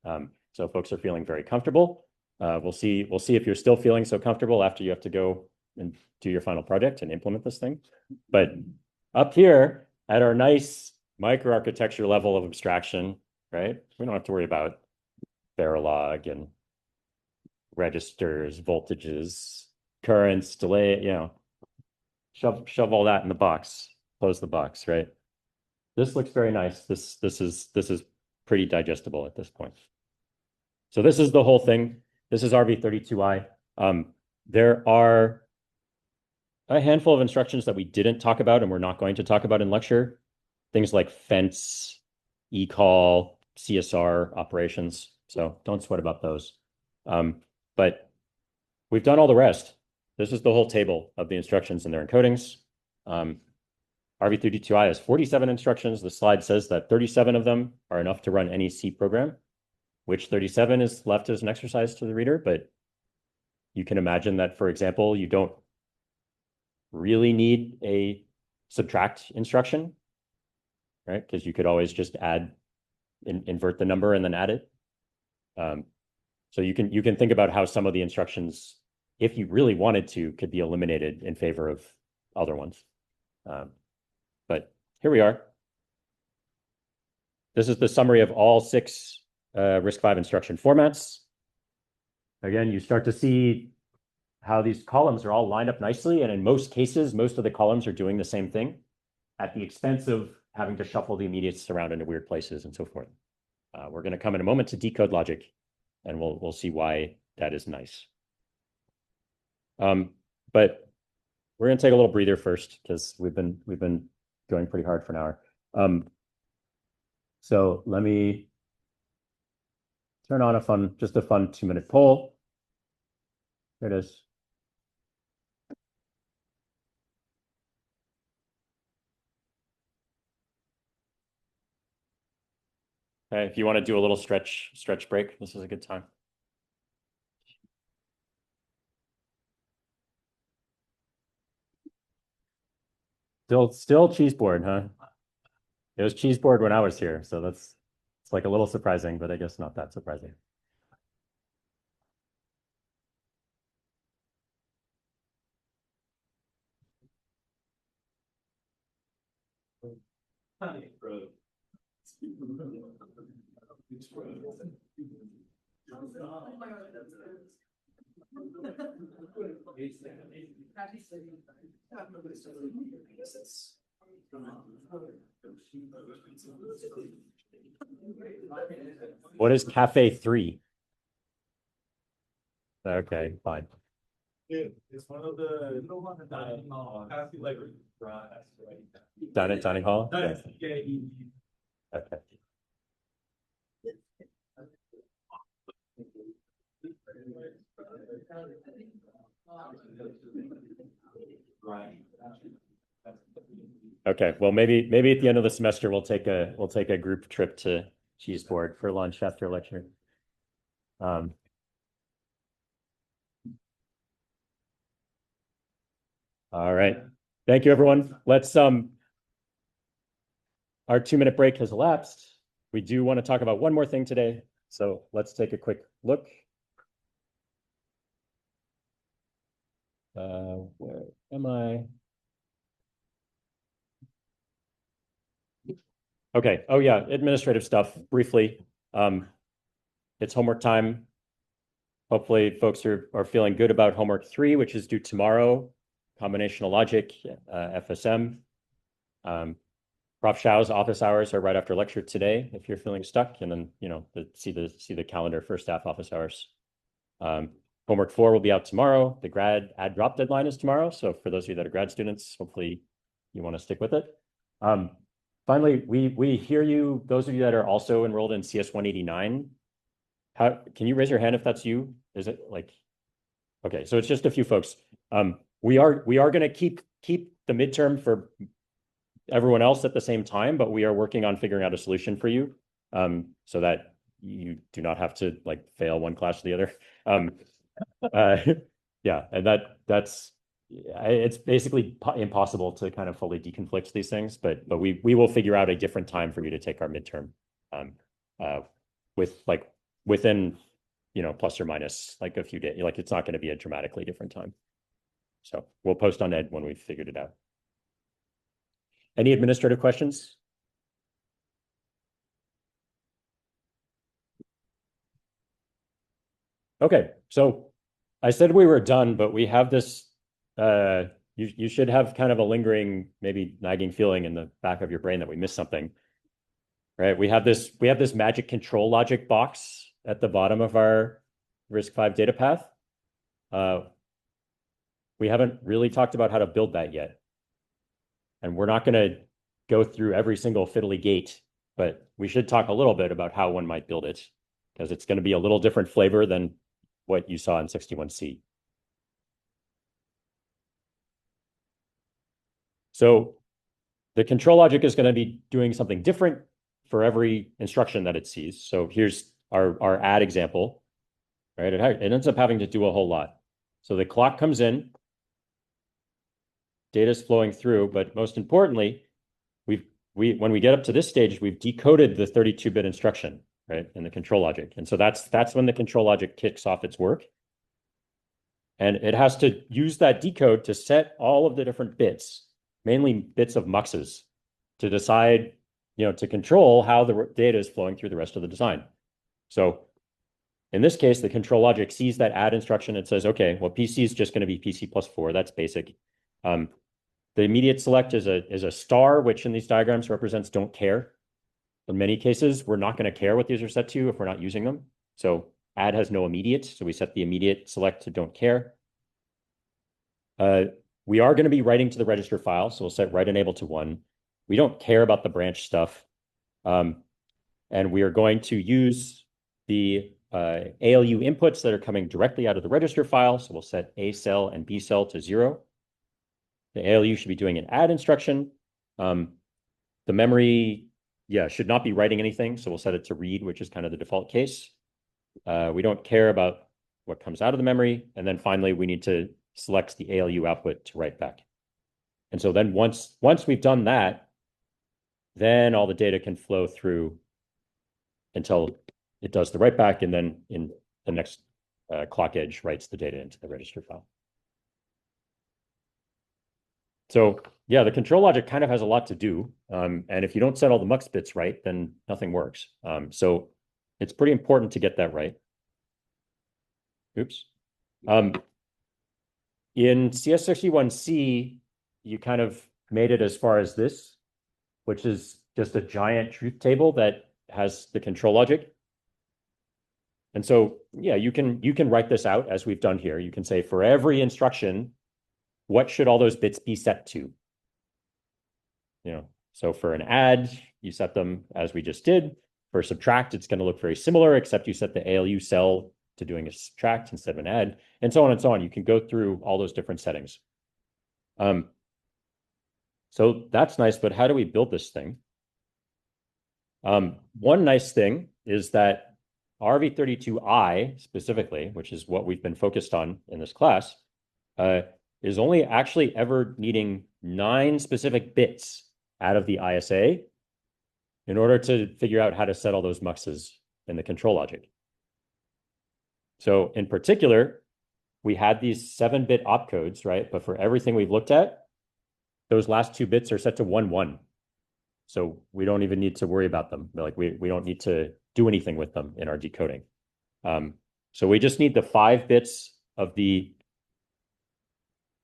So folks are feeling very comfortable. We'll see if you're still feeling so comfortable after you have to go and do your final project and implement this thing. But up here at our nice microarchitecture level of abstraction, right? We don't have to worry about Verilog and registers, voltages, currents, delay, you know, shove all that in the box, close the box, right? This looks very nice. This is pretty digestible at this point. So this is the whole thing. This is RV32i. There are a handful of instructions that we didn't talk about and we're not going to talk about in lecture. Things like fence, eCall, CSR operations. So don't sweat about those. But we've done all the rest. This is the whole table of the instructions and their encodings. RV32i has 47 instructions. The slide says that 37 of them are enough to run any C program, which 37 is left as an exercise to the reader. But you can imagine that, for example, you don't really need a subtract instruction, right? Because you could always just add, invert the number and then add it. So you can think about how some of the instructions, if you really wanted to, could be eliminated in favor of other ones. But here we are. This is the summary of all 6 RISC-V instruction formats. Again, you start to see how these columns are all lined up nicely. And in most cases, most of the columns are doing the same thing at the expense of having to shuffle the immediates around into weird places and so forth. We're going to come in a moment to decode logic, and we'll see why that is nice. But we're going to take a little breather first because we've been going pretty hard for an hour. So let me turn on just a fun 2-minute poll. There it is. Okay, if you want to do a little stretch break, this is a good time. Still cheese board, huh? It was cheese board when I was here, so it's like a little surprising, but I guess not that surprising. What is Cafe 3? Okay, fine. It's one of the Down at dining hall? Yeah. Okay. Okay, well, maybe at the end of the semester we'll take a group trip to cheese board for lunch after lecture. All right. Thank you, everyone. Let's our 2-minute break has elapsed. We do want to talk about one more thing today, so let's take a quick look. Where am I? Okay. Oh yeah, administrative stuff briefly. It's homework time. Hopefully folks are feeling good about homework 3, which is due tomorrow. Combinational logic, FSM. Prof. Shao's office hours are right after lecture today, if you're feeling stuck, and then see the calendar for staff office hours. Homework 4 will be out tomorrow. The grad add drop deadline is tomorrow. So for those of you that are grad students, hopefully you want to stick with it. Finally, we hear you, those of you that are also enrolled in CS 189. Can you raise your hand if that's you? Is it like, okay, so it's just a few folks. We are going to keep the midterm for everyone else at the same time, but we are working on figuring out a solution for you, so that you do not have to like fail one class or the other. Yeah, and that's it's basically impossible to kind of fully deconflict these things, but we will figure out a different time for you to take our midterm, with like within, plus or minus like a few days. Like it's not going to be a dramatically different time. So we'll post on Ed when we've figured it out. Any administrative questions? Okay, so I said we were done, but we have this, you should have kind of a lingering, maybe nagging feeling in the back of your brain that we missed something, right? We have this magic control logic box at the bottom of our RISC-V data path. We haven't really talked about how to build that yet. And we're not going to go through every single fiddly gate, but we should talk a little bit about how one might build it, because it's going to be a little different flavor than what you saw in 61C. So the control logic is going to be doing something different for every instruction that it sees. So here's our add example, right? It ends up having to do a whole lot. So the clock comes in, data is flowing through, but most importantly, when we get up to this stage, we've decoded the 32-bit instruction, right, in the control logic. And so that's when the control logic kicks off its work. And it has to use that decode to set all of the different bits, mainly bits of muxes, to decide, to control how the data is flowing through the rest of the design. So in this case, the control logic sees that add instruction and says, okay, well, PC is just going to be PC plus 4. That's basic. The immediate select is a star, which in these diagrams represents don't care. In many cases, we're not going to care what these are set to if we're not using them. So add has no immediate, so we set the immediate select to don't care. We are going to be writing to the register file, so we'll set write enable to 1. We don't care about the branch stuff. And we are going to use the ALU inputs that are coming directly out of the register file. So we'll set A cell and B cell to 0. The ALU should be doing an add instruction. The memory, should not be writing anything. So we'll set it to read, which is kind of the default case. We don't care about what comes out of the memory. And then finally, we need to select the ALU output to write back. And so then once we've done that, then all the data can flow through until it does the write back. And then in the next clock edge writes the data into the register file. So yeah, the control logic kind of has a lot to do. And if you don't set all the mux bits right, then nothing works. So it's pretty important to get that right. Oops. In CS61C, you kind of made it as far as this, which is just a giant truth table that has the control logic. And so, yeah, you can write this out as we've done here. You can say for every instruction, what should all those bits be set to? So for an add, you set them as we just did. For subtract, it's going to look very similar, except you set the ALU cell to doing a subtract instead of an add, and so on and so on. You can go through all those different settings. So that's nice, but how do we build this thing? One nice thing is that RV32I specifically, which is what we've been focused on in this class, is only actually ever needing 9 specific bits out of the ISA in order to figure out how to set all those muxes in the control logic. So in particular, we had these 7-bit opcodes, right? But for everything we've looked at, those last 2 bits are set to 1, 1. So we don't even need to worry about them. Like we don't need to do anything with them in our decoding. So we just need the 5 bits of the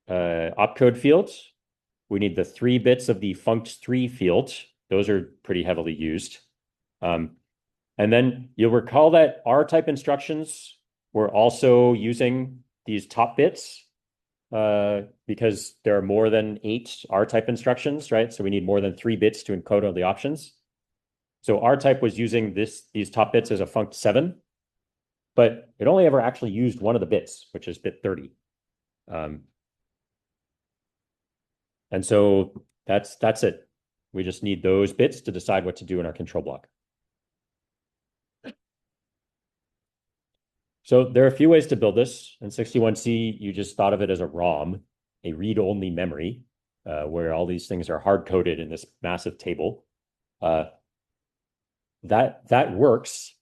opcode fields. We need the 3 bits of the funct3 field. Those are pretty heavily used. And then you'll recall that R-type instructions were also using these top bits. because there are more than 8 R-type instructions, right? So we need more than 3 bits to encode all the options. So R-type was using these top bits as a funct7, but it only ever actually used one of the bits, which is bit 30. And so that's it. We just need those bits to decide what to do in our control block. So there are a few ways to build this. In 61C, you just thought of it as a ROM, a read-only memory, where all these things are hard-coded in this massive table. That works,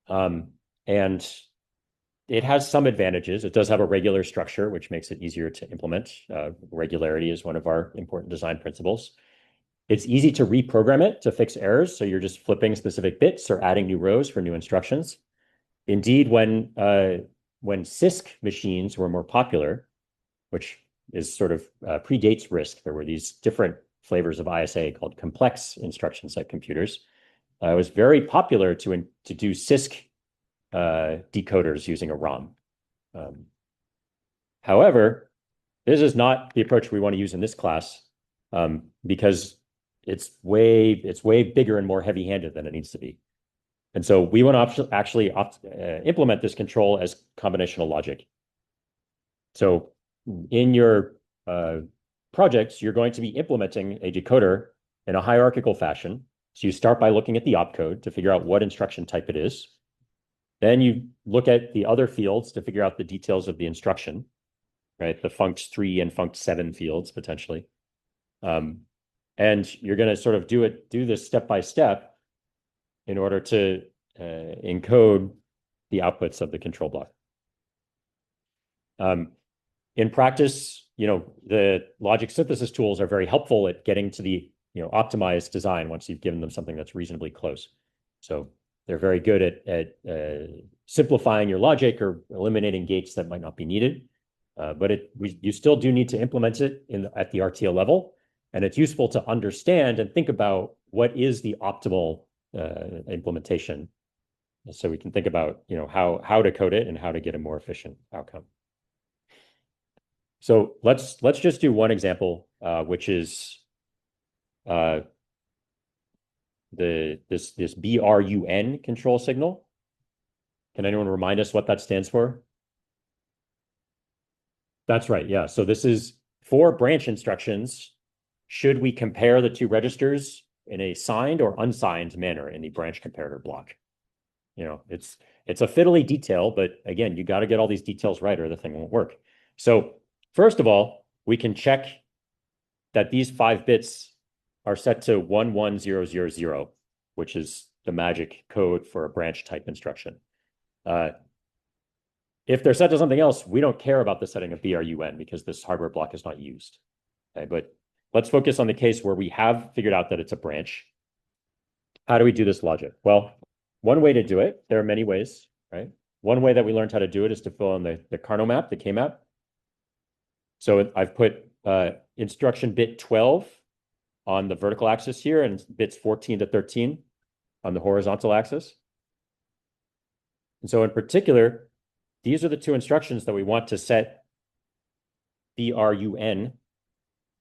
and it has some advantages. It does have a regular structure, which makes it easier to implement. Regularity is one of our important design principles. It's easy to reprogram it to fix errors, so you're just flipping specific bits or adding new rows for new instructions. Indeed, when CISC machines were more popular, which is sort of predates RISC, there were these different flavors of ISA called complex instruction set computers. It was very popular to do CISC decoders using a ROM. However, this is not the approach we want to use in this class, because it's way bigger and more heavy-handed than it needs to be. And so we want to actually implement this control as combinational logic. So in your projects, you're going to be implementing a decoder in a hierarchical fashion. So you start by looking at the opcode to figure out what instruction type it is. Then you look at the other fields to figure out the details of the instruction, right? The funct3 and funct7 fields, potentially. And you're going to sort of do this step by step in order to encode the outputs of the control block. In practice, the logic synthesis tools are very helpful at getting to the optimized design once you've given them something that's reasonably close. So they're very good at simplifying your logic or eliminating gates that might not be needed. But you still do need to implement it at the RTL level. And it's useful to understand and think about what is the optimal implementation, so we can think about how to code it and how to get a more efficient outcome. So let's just do one example, which is this BRUN control signal. Can anyone remind us what that stands for? That's right. Yeah. So this is for branch instructions. Should we compare the two registers in a signed or unsigned manner in the branch comparator block? It's a fiddly detail, but again, you got to get all these details right or the thing won't work. So first of all, we can check that these 5 bits are set to 11000, which is the magic code for a branch type instruction. If they're set to something else, we don't care about the setting of BRUN because this hardware block is not used. Okay, but let's focus on the case where we have figured out that it's a branch. How do we do this logic? Well, one way to do it, there are many ways, right? One way that we learned how to do it is to fill in the Carnot map, the K-map. So I've put instruction bit 12 on the vertical axis here and bits 14 to 13 on the horizontal axis. And so in particular, these are the 2 instructions that we want to set BRUN,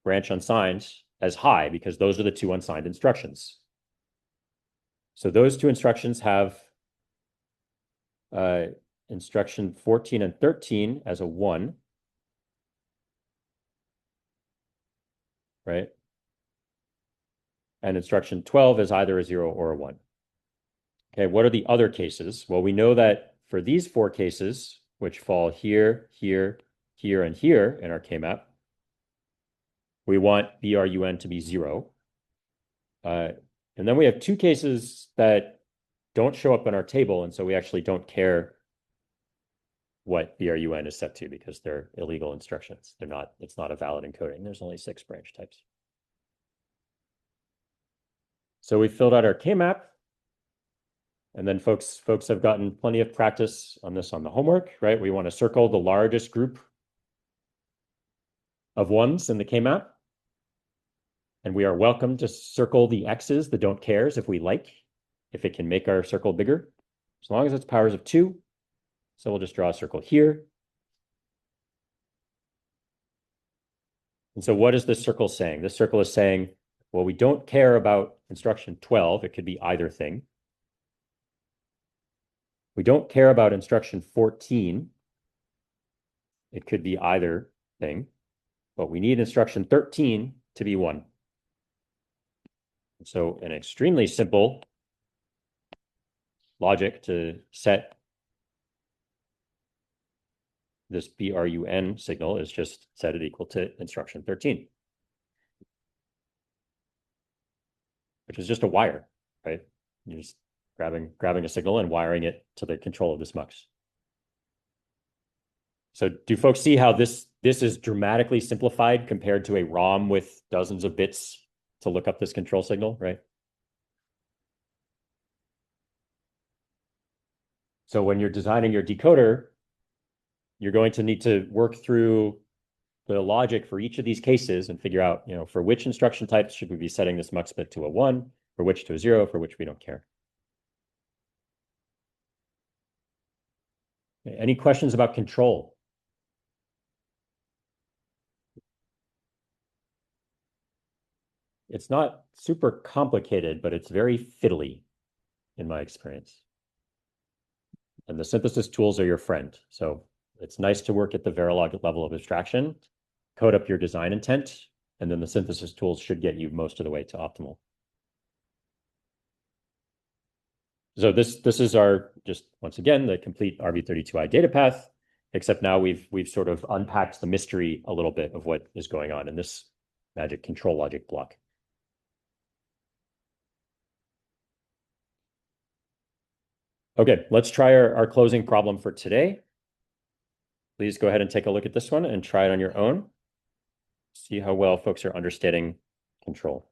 branch unsigned, as high, because those are the 2 unsigned instructions. So those 2 instructions have instruction 14 and 13 as a 1, right? And instruction 12 is either a 0 or a 1. Okay, what are the other cases? Well, we know that for these 4 cases, which fall here, here, here, and here in our K-map, we want BRUN to be 0. And then we have 2 cases that don't show up in our table, and so we actually don't care what BRUN is set to because they're illegal instructions. It's not a valid encoding. There's only 6 branch types. So we filled out our K-map, and then folks have gotten plenty of practice on this on the homework, right? We want to circle the largest group of 1s in the K-map. And we are welcome to circle the X's, the don't cares, if we like, if it can make our circle bigger, as long as it's powers of 2. So we'll just draw a circle here. And so what is this circle saying? This circle is saying, well, we don't care about instruction 12. It could be either thing. We don't care about instruction 14. It could be either thing, but we need instruction 13 to be 1. So an extremely simple logic to set this BRUN signal is just set it equal to instruction 13, which is just a wire, right? You're just grabbing a signal and wiring it to the control of this mux. So do folks see how this is dramatically simplified compared to a ROM with dozens of bits to look up this control signal, right? So when you're designing your decoder, you're going to need to work through the logic for each of these cases and figure out, for which instruction types should we be setting this mux bit to a 1, for which to a 0, for which we don't care. Any questions about control? It's not super complicated, but it's very fiddly in my experience. And the synthesis tools are your friend. So it's nice to work at the Verilog level of abstraction, code up your design intent, and then the synthesis tools should get you most of the way to optimal. So this is our, just once again, the complete RB32I data path, except now we've sort of unpacked the mystery a little bit of what is going on in this magic control logic block. Okay, let's try our closing problem for today. Please go ahead and take a look at this one and try it on your own. See how well folks are understanding control.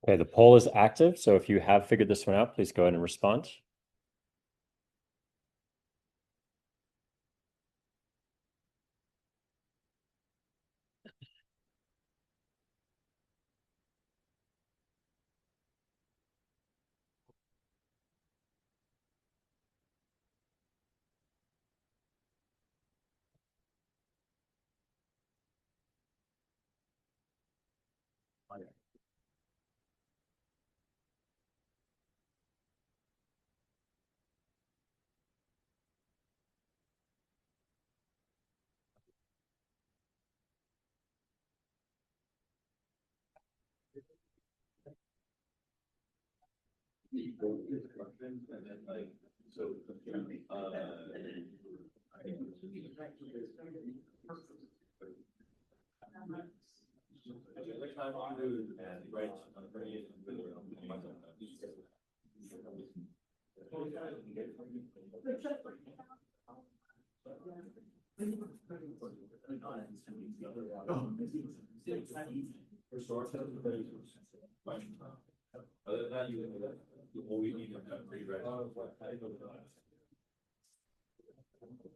Okay, the poll is active. So if you have figured this one out, please go ahead and respond.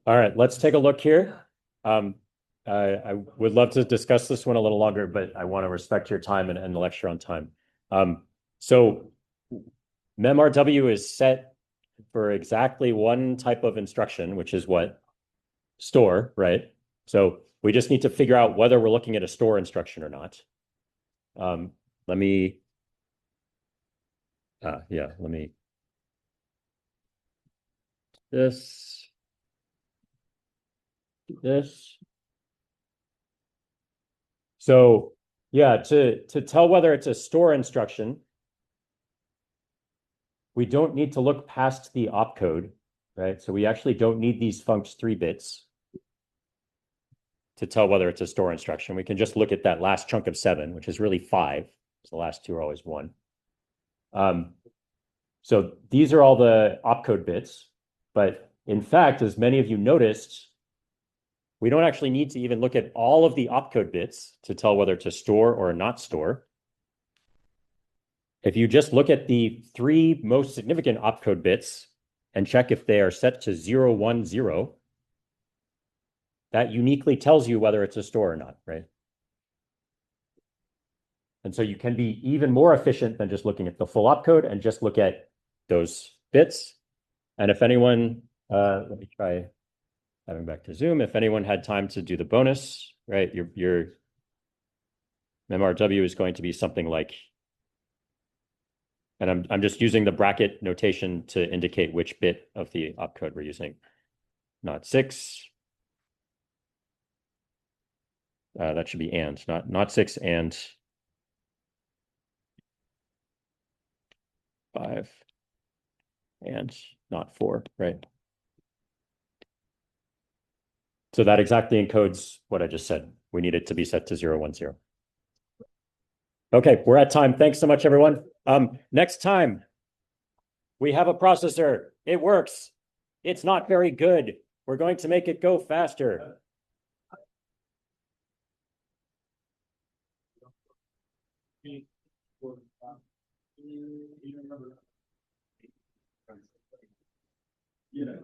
All right, let's take a look here. I would love to discuss this one a little longer, but I want to respect your time and the lecture on time. So memRW is set for exactly one type of instruction, which is what? Store, right? So we just need to figure out whether we're looking at a store instruction or not. Let me this. So yeah, to tell whether it's a store instruction, we don't need to look past the opcode, right? So we actually don't need these funcs 3 bits to tell whether it's a store instruction. We can just look at that last chunk of 7, which is really 5. So the last 2 are always 1. So these are all the opcode bits. But in fact, as many of you noticed, we don't actually need to even look at all of the opcode bits to tell whether to store or not store. If you just look at the 3 most significant opcode bits and check if they are set to 0, 1, 0, that uniquely tells you whether it's a store or not, right? And so you can be even more efficient than just looking at the full opcode and just look at those bits. And if anyone, let me try having back to Zoom. If anyone had time to do the bonus, right, your memRW is going to be something like, and I'm just using the bracket notation to indicate which bit of the opcode we're using. Not 6. That should be and, not 6 and 5 and not 4, right? So that exactly encodes what I just said. We need it to be set to 0, 1, 0. Okay, we're at time. Thanks so much, everyone. Next time, we have a processor. It works. It's not very good. We're going to make it go faster. Yeah.